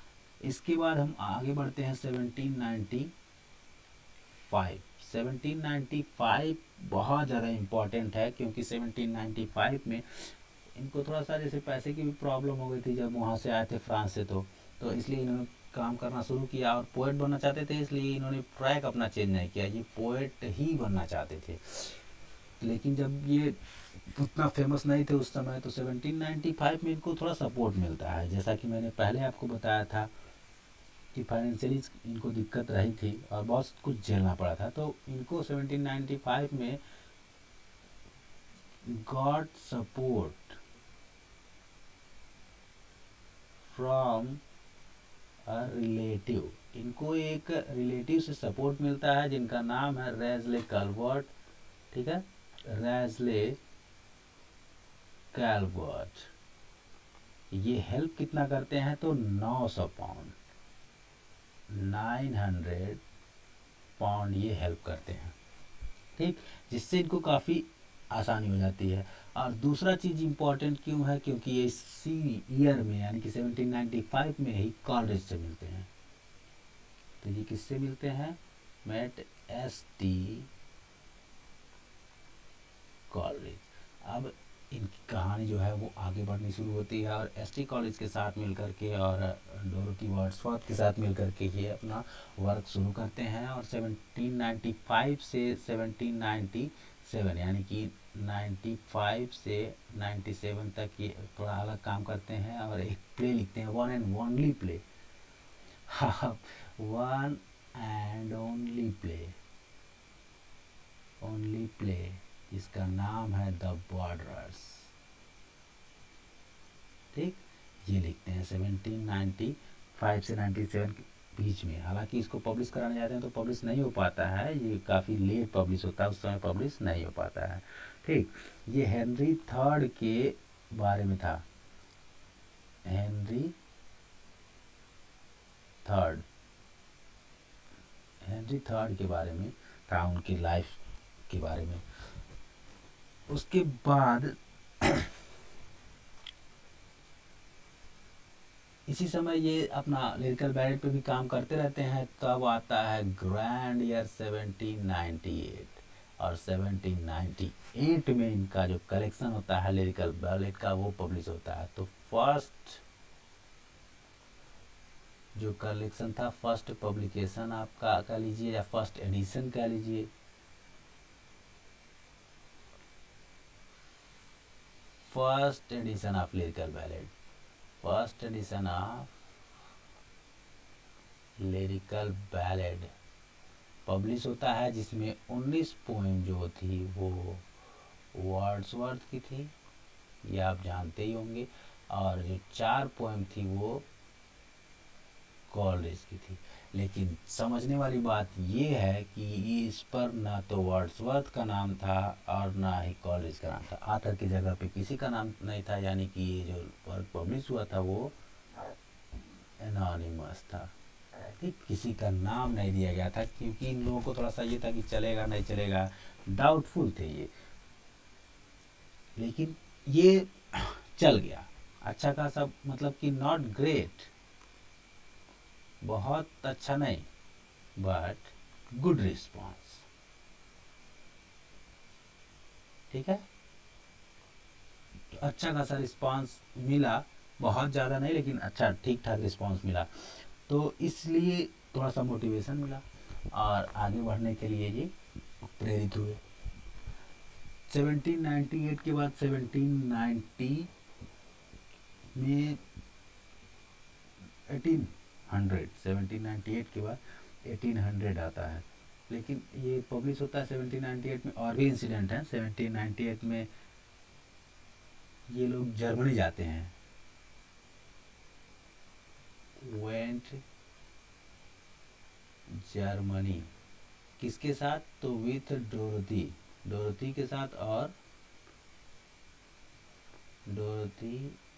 इसके बाद हम आगे बढ़ते हैं 1795। 1795 बहुत ज़्यादा इम्पॉर्टेंट है, क्योंकि 1795 में इनको थोड़ा सा जैसे पैसे की भी प्रॉब्लम हो गई थी जब वहाँ से आए थे फ्रांस से, तो इसलिए इन्होंने काम करना शुरू किया और पोएट बनना चाहते थे, इसलिए इन्होंने ट्रैक अपना चेंज नहीं किया, ये पोएट ही बनना चाहते थे। लेकिन जब ये उतना फेमस नहीं थे उस समय, तो 1795 में इनको थोड़ा सपोर्ट मिलता है, जैसा कि मैंने पहले आपको बताया था कि फाइनेंशियली इनको दिक्कत रही थी और बहुत कुछ झेलना पड़ा था। तो इनको 1795 में God support from a relative, इनको एक रिलेटिव से सपोर्ट मिलता है जिनका नाम है रेज़ले कैलवर्ट, ठीक है, रेज़ले कैलवर्ट। ये हेल्प कितना करते हैं, तो 900 पाउंड, 900 पाउंड ये हेल्प करते हैं, ठीक, जिससे इनको काफ़ी आसानी हो जाती है। और दूसरा चीज़ इम्पॉर्टेंट क्यों है, क्योंकि ये इसी ईयर में यानी कि 1795 में ही कॉलेज से मिलते हैं। तो ये किससे मिलते हैं, मेट एस टी कॉलेज। अब इनकी कहानी जो है वो आगे बढ़नी शुरू होती है और एस टी कॉलेज के साथ मिलकर के और डोरोथी वर्ड्सवर्थ के साथ मिलकर के ये अपना वर्क शुरू करते हैं। और 1795 से 1797 यानी कि 95 से 97 तक ये थोड़ा अलग काम करते हैं और एक प्ले लिखते हैं, one and only play, one and only play, जिसका नाम है द बॉर्डर्स, ठीक, ये लिखते हैं 1795 से 97 के बीच में। हालांकि इसको पब्लिश कराने जाते हैं तो पब्लिश नहीं हो पाता है, ये काफ़ी लेट पब्लिश होता है, उस समय पब्लिश नहीं हो पाता है, ठीक। ये हेनरी थर्ड के बारे में था, हेनरी थर्ड, हेनरी थर्ड के बारे में था, उनकी लाइफ के बारे में। उसके बाद इसी समय ये अपना लिरिकल बैलेट पे भी काम करते रहते हैं। तब आता है ग्रैंड ईयर 1798 और 1798 में इनका जो कलेक्शन होता है लिरिकल बैलेट का वो पब्लिश होता है। तो फर्स्ट जो कलेक्शन था, फर्स्ट पब्लिकेशन आपका कह लीजिए या फर्स्ट एडिशन कह लीजिए, first edition of lyrical ballad, first edition of lyrical ballad publish होता है, जिसमें 19 पोएम जो थी वो वर्ड्सवर्थ की थी, ये आप जानते ही होंगे, और जो 4 पोएम थी वो कॉलरिज की थी। लेकिन समझने वाली बात ये है कि इस पर ना तो वर्ड्सवर्थ का नाम था और ना ही कॉलरिज का नाम था, आथर की जगह पे किसी का नाम नहीं था, यानी कि ये जो वर्क पब्लिश हुआ था वो एनोनिमस था, ठीक, किसी का नाम नहीं दिया गया था, क्योंकि इन लोगों को थोड़ा सा ये था कि चलेगा नहीं चलेगा, डाउटफुल थे ये, लेकिन ये चल गया अच्छा खासा, मतलब कि नॉट ग्रेट, बहुत अच्छा नहीं, बट गुड रिस्पॉन्स, ठीक है, अच्छा खासा रिस्पॉन्स मिला, बहुत ज़्यादा नहीं लेकिन अच्छा ठीक ठाक रिस्पॉन्स मिला, तो इसलिए थोड़ा सा मोटिवेशन मिला और आगे बढ़ने के लिए ये प्रेरित हुए। 1798 के बाद 1790 में 1798 के बाद 1800 आता है, लेकिन ये पब्लिश होता है 1798 में। और भी इंसिडेंट है, 1798 में ये लोग जर्मनी जाते हैं, वेंट जर्मनी, किसके साथ, तो विथ डोरथी, डोरथी के साथ, और डोरथी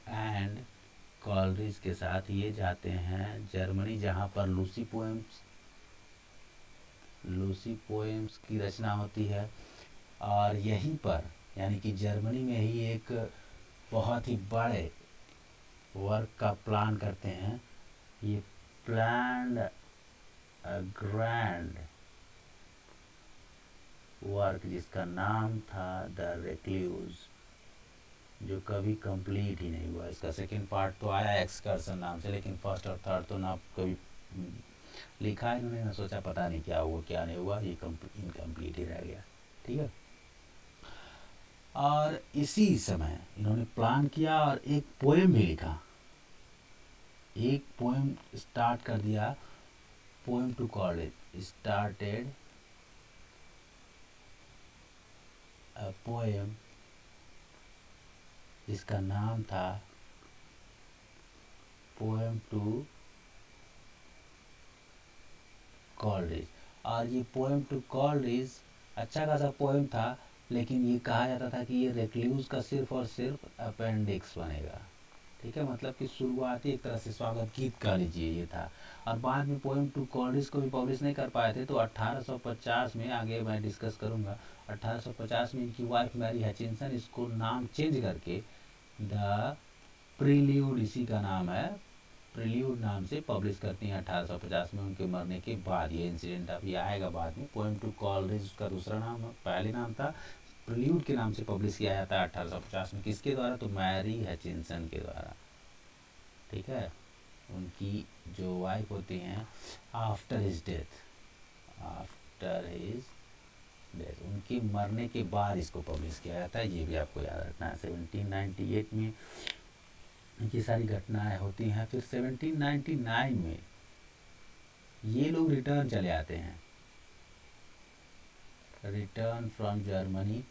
एंड कॉलरिज के साथ ये जाते हैं जर्मनी, जहाँ पर लूसी पोएम्स की रचना होती है, और यहीं पर यानी कि जर्मनी में ही एक बहुत ही बड़े वर्क का प्लान करते हैं, ये प्लान्ड ग्रैंड वर्क जिसका नाम था द रेक्ल्यूज, जो कभी कंप्लीट ही नहीं हुआ। इसका सेकंड पार्ट तो आया एक्सकर्सन नाम से, लेकिन फर्स्ट और थर्ड तो ना कभी लिखा इन्होंने, ना सोचा, पता नहीं क्या हुआ क्या नहीं हुआ, ये इनकम्प्लीट ही रह गया, ठीक है। और इसी समय इन्होंने प्लान किया और एक पोएम भी लिखा, एक पोएम स्टार्ट कर दिया, poem to college, started a poem, जिसका नाम था पोएम टू कॉलरिज। और ये पोएम टू कॉलरिज अच्छा खासा पोएम था, लेकिन ये कहा जाता था कि ये रेक्ल्यूज का सिर्फ और सिर्फ अपेंडिक्स बनेगा, ठीक है, मतलब कि शुरुआती एक तरह से स्वागत गीत कह लीजिए ये था। और बाद में पोएम टू कॉलरिज को भी पब्लिश नहीं कर पाए थे, तो 1850 में, आगे मैं डिस्कस करूँगा, 1850 में इनकी वाइफ मैरी हचिंसन इसको नाम चेंज करके द प्रील्यूड, इसी का नाम है, प्रील्यूड नाम से पब्लिश करती हैं 1850 में, उनके मरने के बाद। ये इंसिडेंट अभी आएगा बाद में। पोएम टू कॉलरिज उसका दूसरा नाम, पहले नाम था, प्रील्यूड के नाम से पब्लिश किया जाता है 1850 में, किसके द्वारा, तो मैरी हचिंसन के द्वारा, ठीक है, उनकी जो वाइफ होती हैं after his death, after his death, उनके मरने के बाद इसको पब्लिश किया जाता है, ये भी आपको याद रखना है। 1798 में ये सारी घटनाएं होती हैं। फिर 1799 में ये लोग रिटर्न चले आते हैं, रिटर्न फ्रॉम जर्मनी,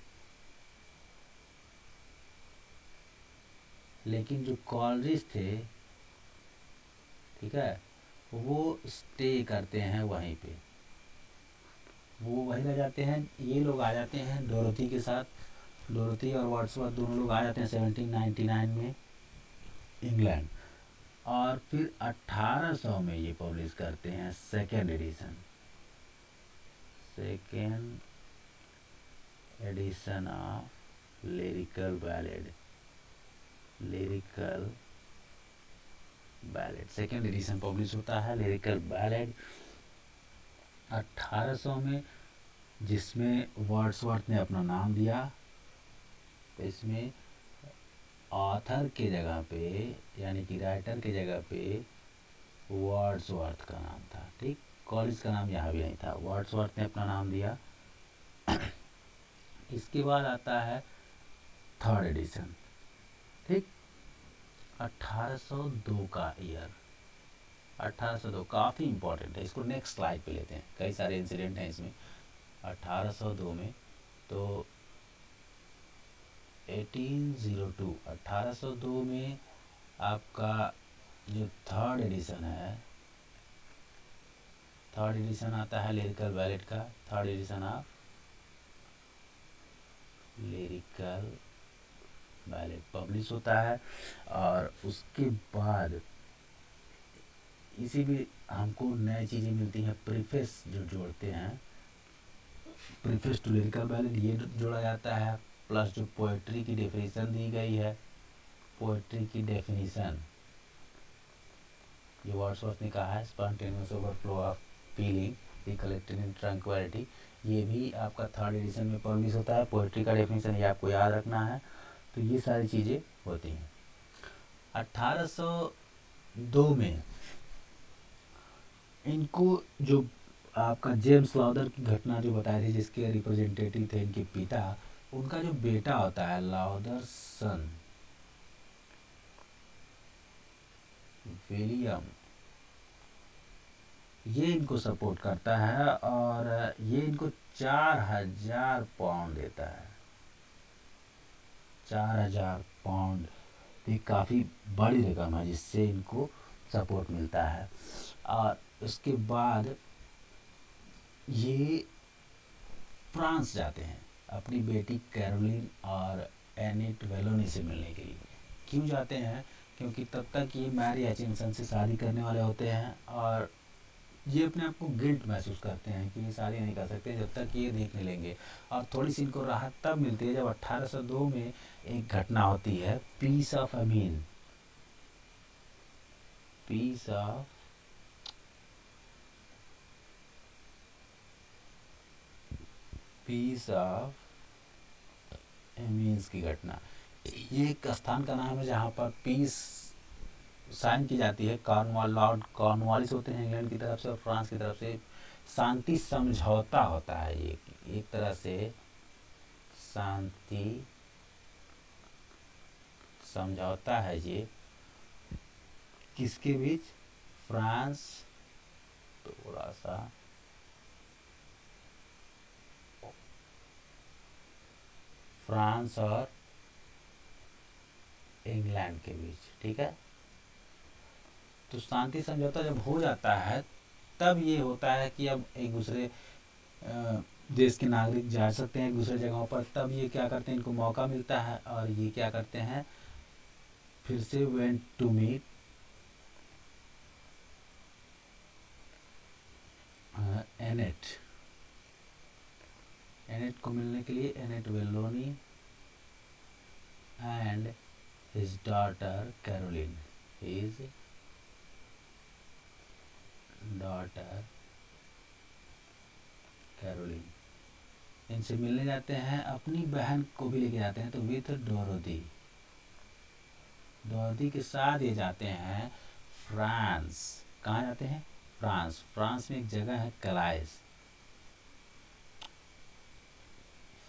लेकिन जो कॉलरिज थे, ठीक है, वो स्टे करते हैं वहीं पे, वो वहीं रह जाते हैं। ये लोग आ जाते हैं डोरथी के साथ, डोरथी और वर्ड्सवर्थ दोनों लोग आ जाते हैं 1799 में इंग्लैंड, और फिर 1800 में ये पब्लिश करते हैं second edition, second edition of lyrical ballad, lyrical ballad second edition publish होता है लिरिकल बैलेड 1800 में, जिसमें वर्ड्सवर्थ ने अपना नाम दिया। तो इसमें ऑथर के जगह पे, यानी कि राइटर के जगह पे वर्ड्सवर्थ का नाम था। ठीक, कॉलेज का नाम यहाँ भी नहीं था, वर्ड्सवर्थ ने अपना नाम दिया। इसके बाद आता है थर्ड एडिशन। ठीक, 1802 का ईयर, 1802 काफ़ी इंपॉर्टेंट है, इसको नेक्स्ट स्लाइड पे लेते हैं, कई सारे इंसिडेंट हैं इसमें। 1802 में तो 1802 में आपका जो थर्ड एडिशन है, थर्ड एडिशन आता है लिरिकल बैलेट का, third edition of lyrical ballot publish होता है। और उसके बाद इसी भी हमको नई चीज़ें मिलती हैं, प्रीफेस जो जोड़ते हैं, प्रीफेस टू लिरिकल बैलेट ये जोड़ा जाता है, प्लस जो पोएट्री की डेफिनेशन दी गई है, पोएट्री की डेफिनेशन जो वर्ड्सवर्थ ने कहा है, spontaneous overflow of feeling recollected in tranquillity, ये भी आपका थर्ड एडिशन में पब्लिश होता है। पोएट्री का डेफिनेशन ये आपको याद रखना है। तो ये सारी चीज़ें होती हैं। 1802 में इनको जो आपका जेम्स लाउदर की घटना जो बताई थी, जिसके रिप्रेजेंटेटिव थे इनके पिता, उनका जो बेटा होता है लाउदर सन विलियम, ये इनको सपोर्ट करता है और ये इनको 4000 पाउंड देता है। 4000 पाउंड ये काफ़ी बड़ी रकम है जिससे इनको सपोर्ट मिलता है। और उसके बाद ये फ्रांस जाते हैं अपनी बेटी कैरोलिन और एनिट वेलोनी से मिलने के लिए। क्यों जाते हैं? क्योंकि तब तक ये मैरी एचिंसन से शादी करने वाले होते हैं और ये अपने आप को गिल्ट महसूस करते हैं कि ये शादी नहीं कर सकते जब तक ये देख नहीं लेंगे। और थोड़ी सी इनको राहत तब मिलती है जब 1802 में एक घटना होती है, peace of Amiens, peace of Amiens की घटना। ये एक स्थान का नाम है जहाँ पर पीस साइन की जाती है। कॉर्नवाल, लॉर्ड कॉर्नवालिस होते हैं इंग्लैंड की तरफ से और फ्रांस की तरफ से शांति समझौता होता है। ये एक तरह से शांति समझौता है ये, किसके बीच? फ्रांस, थोड़ा सा फ्रांस और इंग्लैंड के बीच। ठीक है, तो शांति समझौता जब हो जाता है तब ये होता है कि अब एक दूसरे देश के नागरिक जा सकते हैं एक दूसरे जगहों पर। तब ये क्या करते हैं, इनको मौका मिलता है और ये क्या करते हैं, फिर से वेंट टू मीट एनेट को मिलने के लिए, Annette Vallon and his daughter Caroline, his daughter Caroline, इनसे मिलने जाते हैं। अपनी बहन को भी लेके जाते हैं, तो विथ डोरोथी, डोरोथी के साथ ये जाते हैं फ्रांस। कहाँ जाते हैं? फ्रांस। फ्रांस में एक जगह है कलाइस,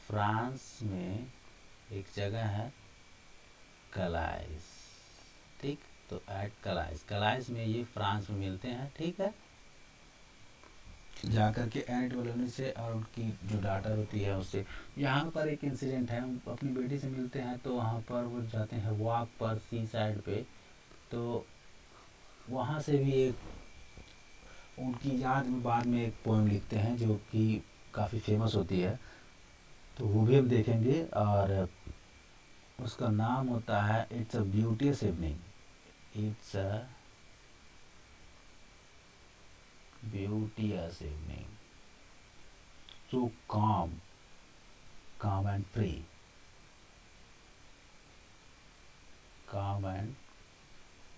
फ्रांस में एक जगह है कलाइस। ठीक, तो एट कलाइस, कलाइस में ये फ्रांस में मिलते हैं। ठीक है, जाकर के एनेट वेलोनी से और उनकी जो डॉटर होती है उससे। यहाँ पर एक इंसिडेंट है, अपनी बेटी से मिलते हैं तो वहाँ पर वो जाते हैं वॉक पर सी साइड पे, तो वहाँ से भी एक उनकी याद में बाद में एक पोएम लिखते हैं जो कि काफ़ी फेमस होती है, तो वो भी हम देखेंगे। और उसका नाम होता है it's a beautiful evening, it's a beauteous evening, so calm and free, calm and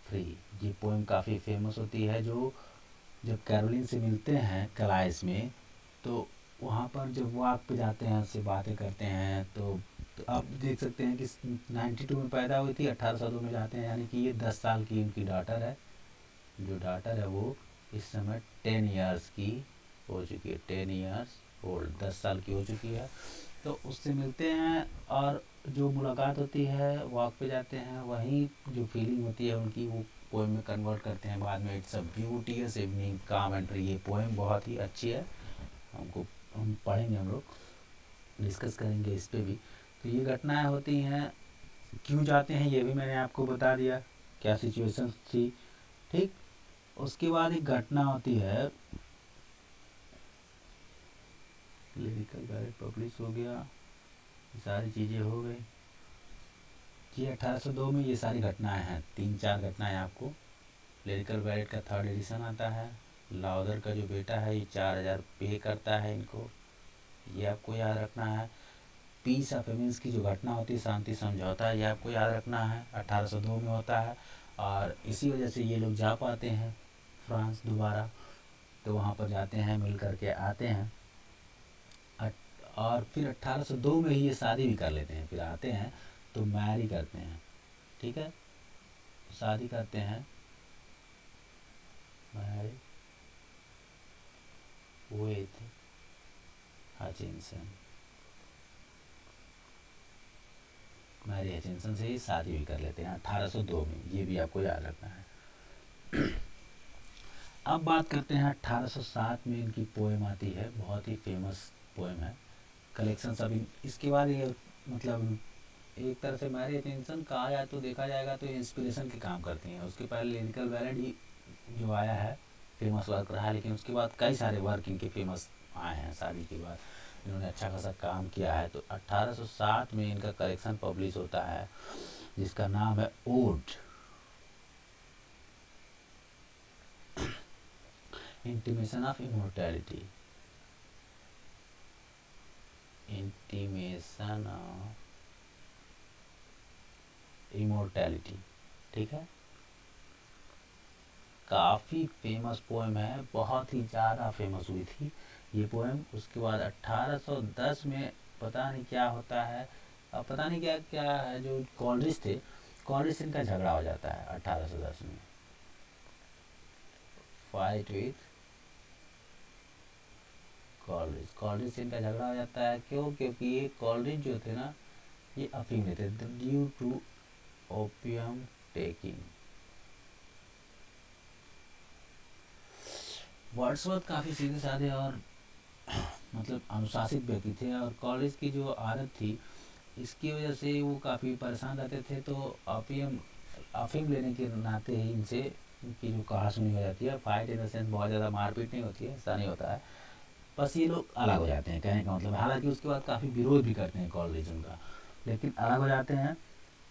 free। ये पोएम काफ़ी फेमस होती है। जो जब कैरोलिन से मिलते हैं कलाइस में, तो वहाँ पर जब वॉक पे जाते हैं, उससे बातें करते हैं, तो आप देख सकते हैं कि 92 में पैदा हुई थी, 1802 में जाते हैं, यानी कि ये 10 साल की उनकी डॉटर है। जो डाटर है वो इस समय 10 ईयर्स की हो चुकी है, 10 ईयर्स ओल्ड, 10 साल की हो चुकी है। तो उससे मिलते हैं और जो मुलाकात होती है, वॉक पे जाते हैं, वहीं जो फीलिंग होती है उनकी वो पोएम में कन्वर्ट करते हैं बाद में। इट्स अ ब्यूटीफुल इवनिंग काम एंड ट्री, ये पोएम बहुत ही अच्छी है, हम पढ़ेंगे, हम लोग डिस्कस करेंगे इस पे भी। तो ये घटनाएं होती हैं, क्यों जाते हैं ये भी मैंने आपको बता दिया, क्या सिचुएशन थी, ठीक। उसके बाद एक घटना होती है, लिरिकल बैलेट पब्लिश हो गया, ये सारी चीज़ें हो गई। ये 1802 में ये सारी घटनाएं हैं, 3-4 घटनाएं आपको। लिरिकल बैलेट का 3rd एडिशन आता है, लाउदर का जो बेटा है ये 4000 पे करता है इनको, ये आपको याद रखना है। पीस ऑफ एमिन्स की जो घटना होती है, शांति समझौता, ये आपको याद रखना है, 1802 में होता है। और इसी वजह से ये लोग जा पाते हैं फ्रांस दोबारा, तो वहाँ पर जाते हैं, मिल करके आते हैं। और फिर 1802 में ही ये शादी भी कर लेते हैं, फिर आते हैं तो मैरी करते हैं, ठीक है, शादी करते हैं, Mary with Hutchinson, Mary Hutchinson से ही शादी भी कर लेते हैं 1802 में, ये भी आपको याद रखना है। अब बात करते हैं 1807 में इनकी पोएम आती है, बहुत ही फेमस पोएम है, कलेक्शन सभी। इसके बाद ये मतलब एक तरह से मैरी अटेंशन कहा जाए तो देखा जाएगा तो इंस्पिरेशन के काम करती हैं। उसके पहले लिरिकल बैलेड ही जो आया है फेमस वर्क रहा है, लेकिन उसके बाद कई सारे वर्क इनके फेमस आए हैं शादी के बाद, इन्होंने अच्छा खासा काम किया है। तो 1807 में इनका कलेक्शन पब्लिश होता है जिसका नाम है ode intimation of immortality, intimation of immortality, ठीक है। काफ़ी फेमस पोएम है, बहुत ही ज़्यादा फेमस हुई थी ये पोएम। उसके बाद 1810 में पता नहीं क्या होता है, अब पता नहीं क्या क्या है, जो कॉलरिज थे, कॉलरिज इनका झगड़ा हो जाता है 1810 में, फाइट विथ कॉलरिज, कॉलरिज इनका झगड़ा हो जाता है। क्यों? क्योंकि ये कॉलरिज जो थे ना, ये अफीम लेते थे, due to opium taking. Wordsworth काफ़ी सीधे साधे और मतलब अनुशासित व्यक्ति थे, और कॉलेज की जो आदत थी इसकी वजह से वो काफ़ी परेशान रहते थे। तो अफीम लेने के नाते ही इनसे इनकी जो कहासुनी हो जाती है, फाइट इन द सेंस बहुत ज़्यादा मारपीट नहीं होती है, ऐसा नहीं होता है, बस ये लोग अलग हो जाते हैं, कहने का मतलब। हालांकि उसके बाद काफ़ी विरोध भी करते हैं कॉलेज उनका, लेकिन अलग हो जाते हैं।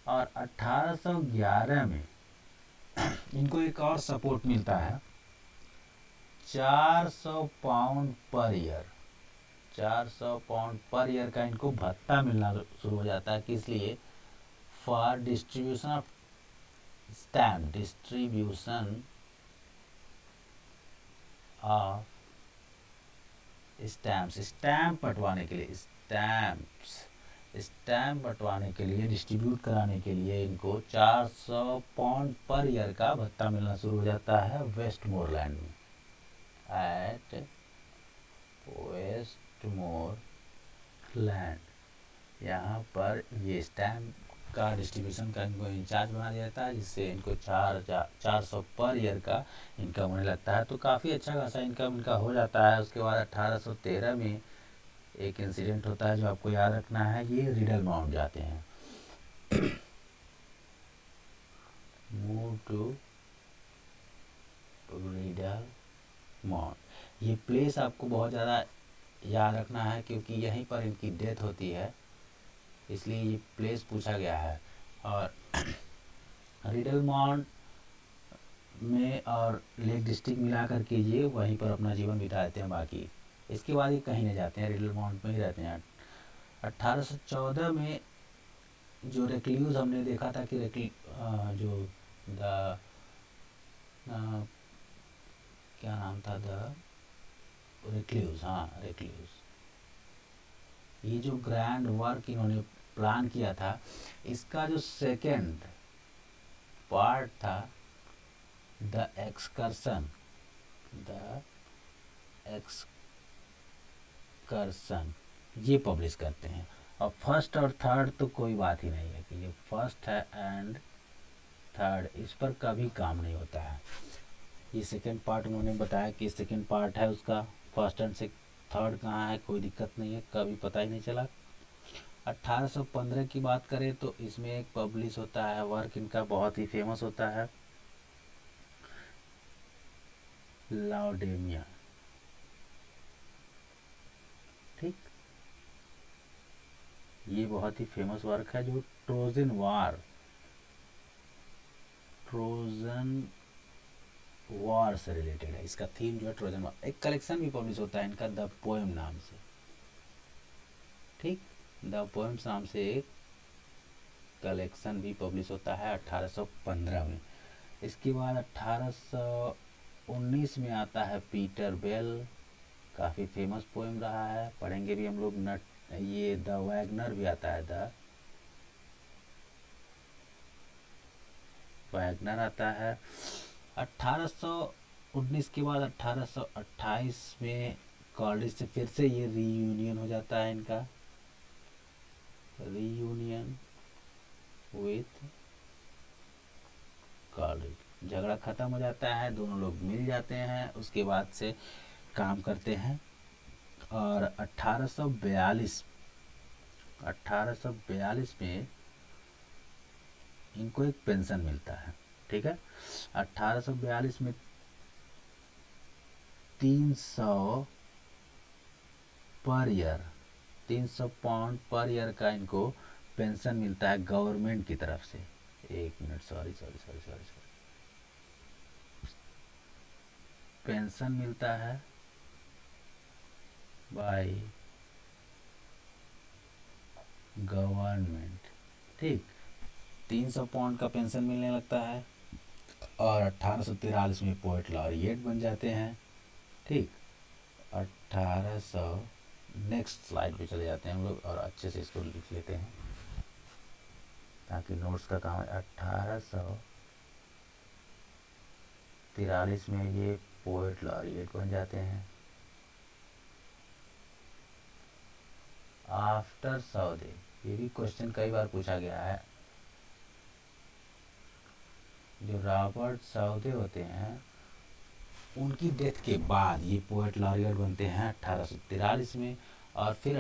और 1811 में इनको एक और सपोर्ट मिलता है, 400 pound per year, 400 pound per year का इनको भत्ता मिलना शुरू हो जाता है। किस लिए? For distribution of stamp, distribution of stamps, stamp बंटवाने के लिए, स्टैम्प बंटवाने के लिए, डिस्ट्रीब्यूट कराने के लिए इनको 400 पाउंड पर ईयर का भत्ता मिलना शुरू हो जाता है वेस्टमोरलैंड में, एट वेस्टमोरलैंड। यहाँ पर ये स्टैम्प का डिस्ट्रीब्यूशन का इनको इंचार्ज बना दिया जाता है, जिससे इनको 400 पर ईयर का इनकम होने लगता है। तो काफ़ी अच्छा खासा इनकम इनका हो जाता है। उसके बाद 1813 में एक इंसिडेंट होता है जो आपको याद रखना है, ये रिडल माउंट जाते हैं, मूव टू रिडल माउंट। ये प्लेस आपको बहुत ज़्यादा याद रखना है क्योंकि यहीं पर इनकी डेथ होती है, इसलिए ये प्लेस पूछा गया है। और रिडल माउंट में और लेक डिस्ट्रिक्ट मिला करके ये वहीं पर अपना जीवन बिता देते हैं, बाकी इसके बाद ये कहीं नहीं जाते हैं, रिडल माउंट में ही रहते हैं। 1814 में जो रेक्ल्यूज हमने देखा था कि जो द क्या नाम था, द रेक्ल्यूज, हाँ रेक्ल्यूज, ये जो ग्रैंड वर्क इन्होंने प्लान किया था, इसका जो सेकेंड पार्ट था द एक्सकर्सन, द एक्सकर्सन, ये पब्लिश करते हैं। और फर्स्ट और थर्ड तो कोई बात ही नहीं है कि ये फर्स्ट है एंड थर्ड, इस पर कभी काम नहीं होता है। ये सेकेंड पार्ट उन्होंने बताया कि सेकेंड पार्ट है उसका, फर्स्ट एंड थर्ड कहाँ है, कोई दिक्कत नहीं है, कभी पता ही नहीं चला। 1815 की बात करें तो इसमें एक पब्लिश होता है वर्क, इनका बहुत ही फेमस होता है, लाउडेमिया। ठीक, ये बहुत ही फेमस वर्क है जो ट्रोजन वॉर से रिलेटेड है। इसका थीम जो है ट्रोजन वॉर। एक कलेक्शन भी पब्लिश होता है इनका द पोएम नाम से। ठीक, द पोएम्स नाम से एक कलेक्शन भी पब्लिश होता है 1815 में। इसके बाद 1819 में आता है पीटर बेल, काफ़ी फेमस पोएम रहा है, पढ़ेंगे भी हम लोग। नट ये द वैगनर भी आता है, द वैगनर आता है। 1819 के बाद 1828 में कॉलेज से फिर से ये रीयूनियन हो जाता है इनका, रीयूनियन विथ कॉलेज, झगड़ा ख़त्म हो जाता है, दोनों लोग मिल जाते हैं, उसके बाद से काम करते हैं। और 1842 में इनको एक पेंशन मिलता है। ठीक है, 1842 में 300 per year, 300 pound per year का इनको पेंशन मिलता है गवर्नमेंट की तरफ से। एक मिनट, सॉरी, पेंशन मिलता है बाय गवर्नमेंट। ठीक, 300 पाउंड का पेंशन मिलने लगता है और 1843 में पोएट लॉरिएट बन जाते हैं। ठीक, 1800, नेक्स्ट स्लाइड पे चले जाते हैं हम लोग और अच्छे से इसको लिख लेते हैं ताकि नोट्स का काम है। 1843 में ये पोएट लॉरिएट बन जाते हैं। आफ्टर सौदे, ये भी क्वेश्चन कई बार पूछा गया है। जो रॉबर्ट सौदे होते हैं उनकी डेथ के बाद ये पोएट लॉरिएट बनते हैं 1843 में, और फिर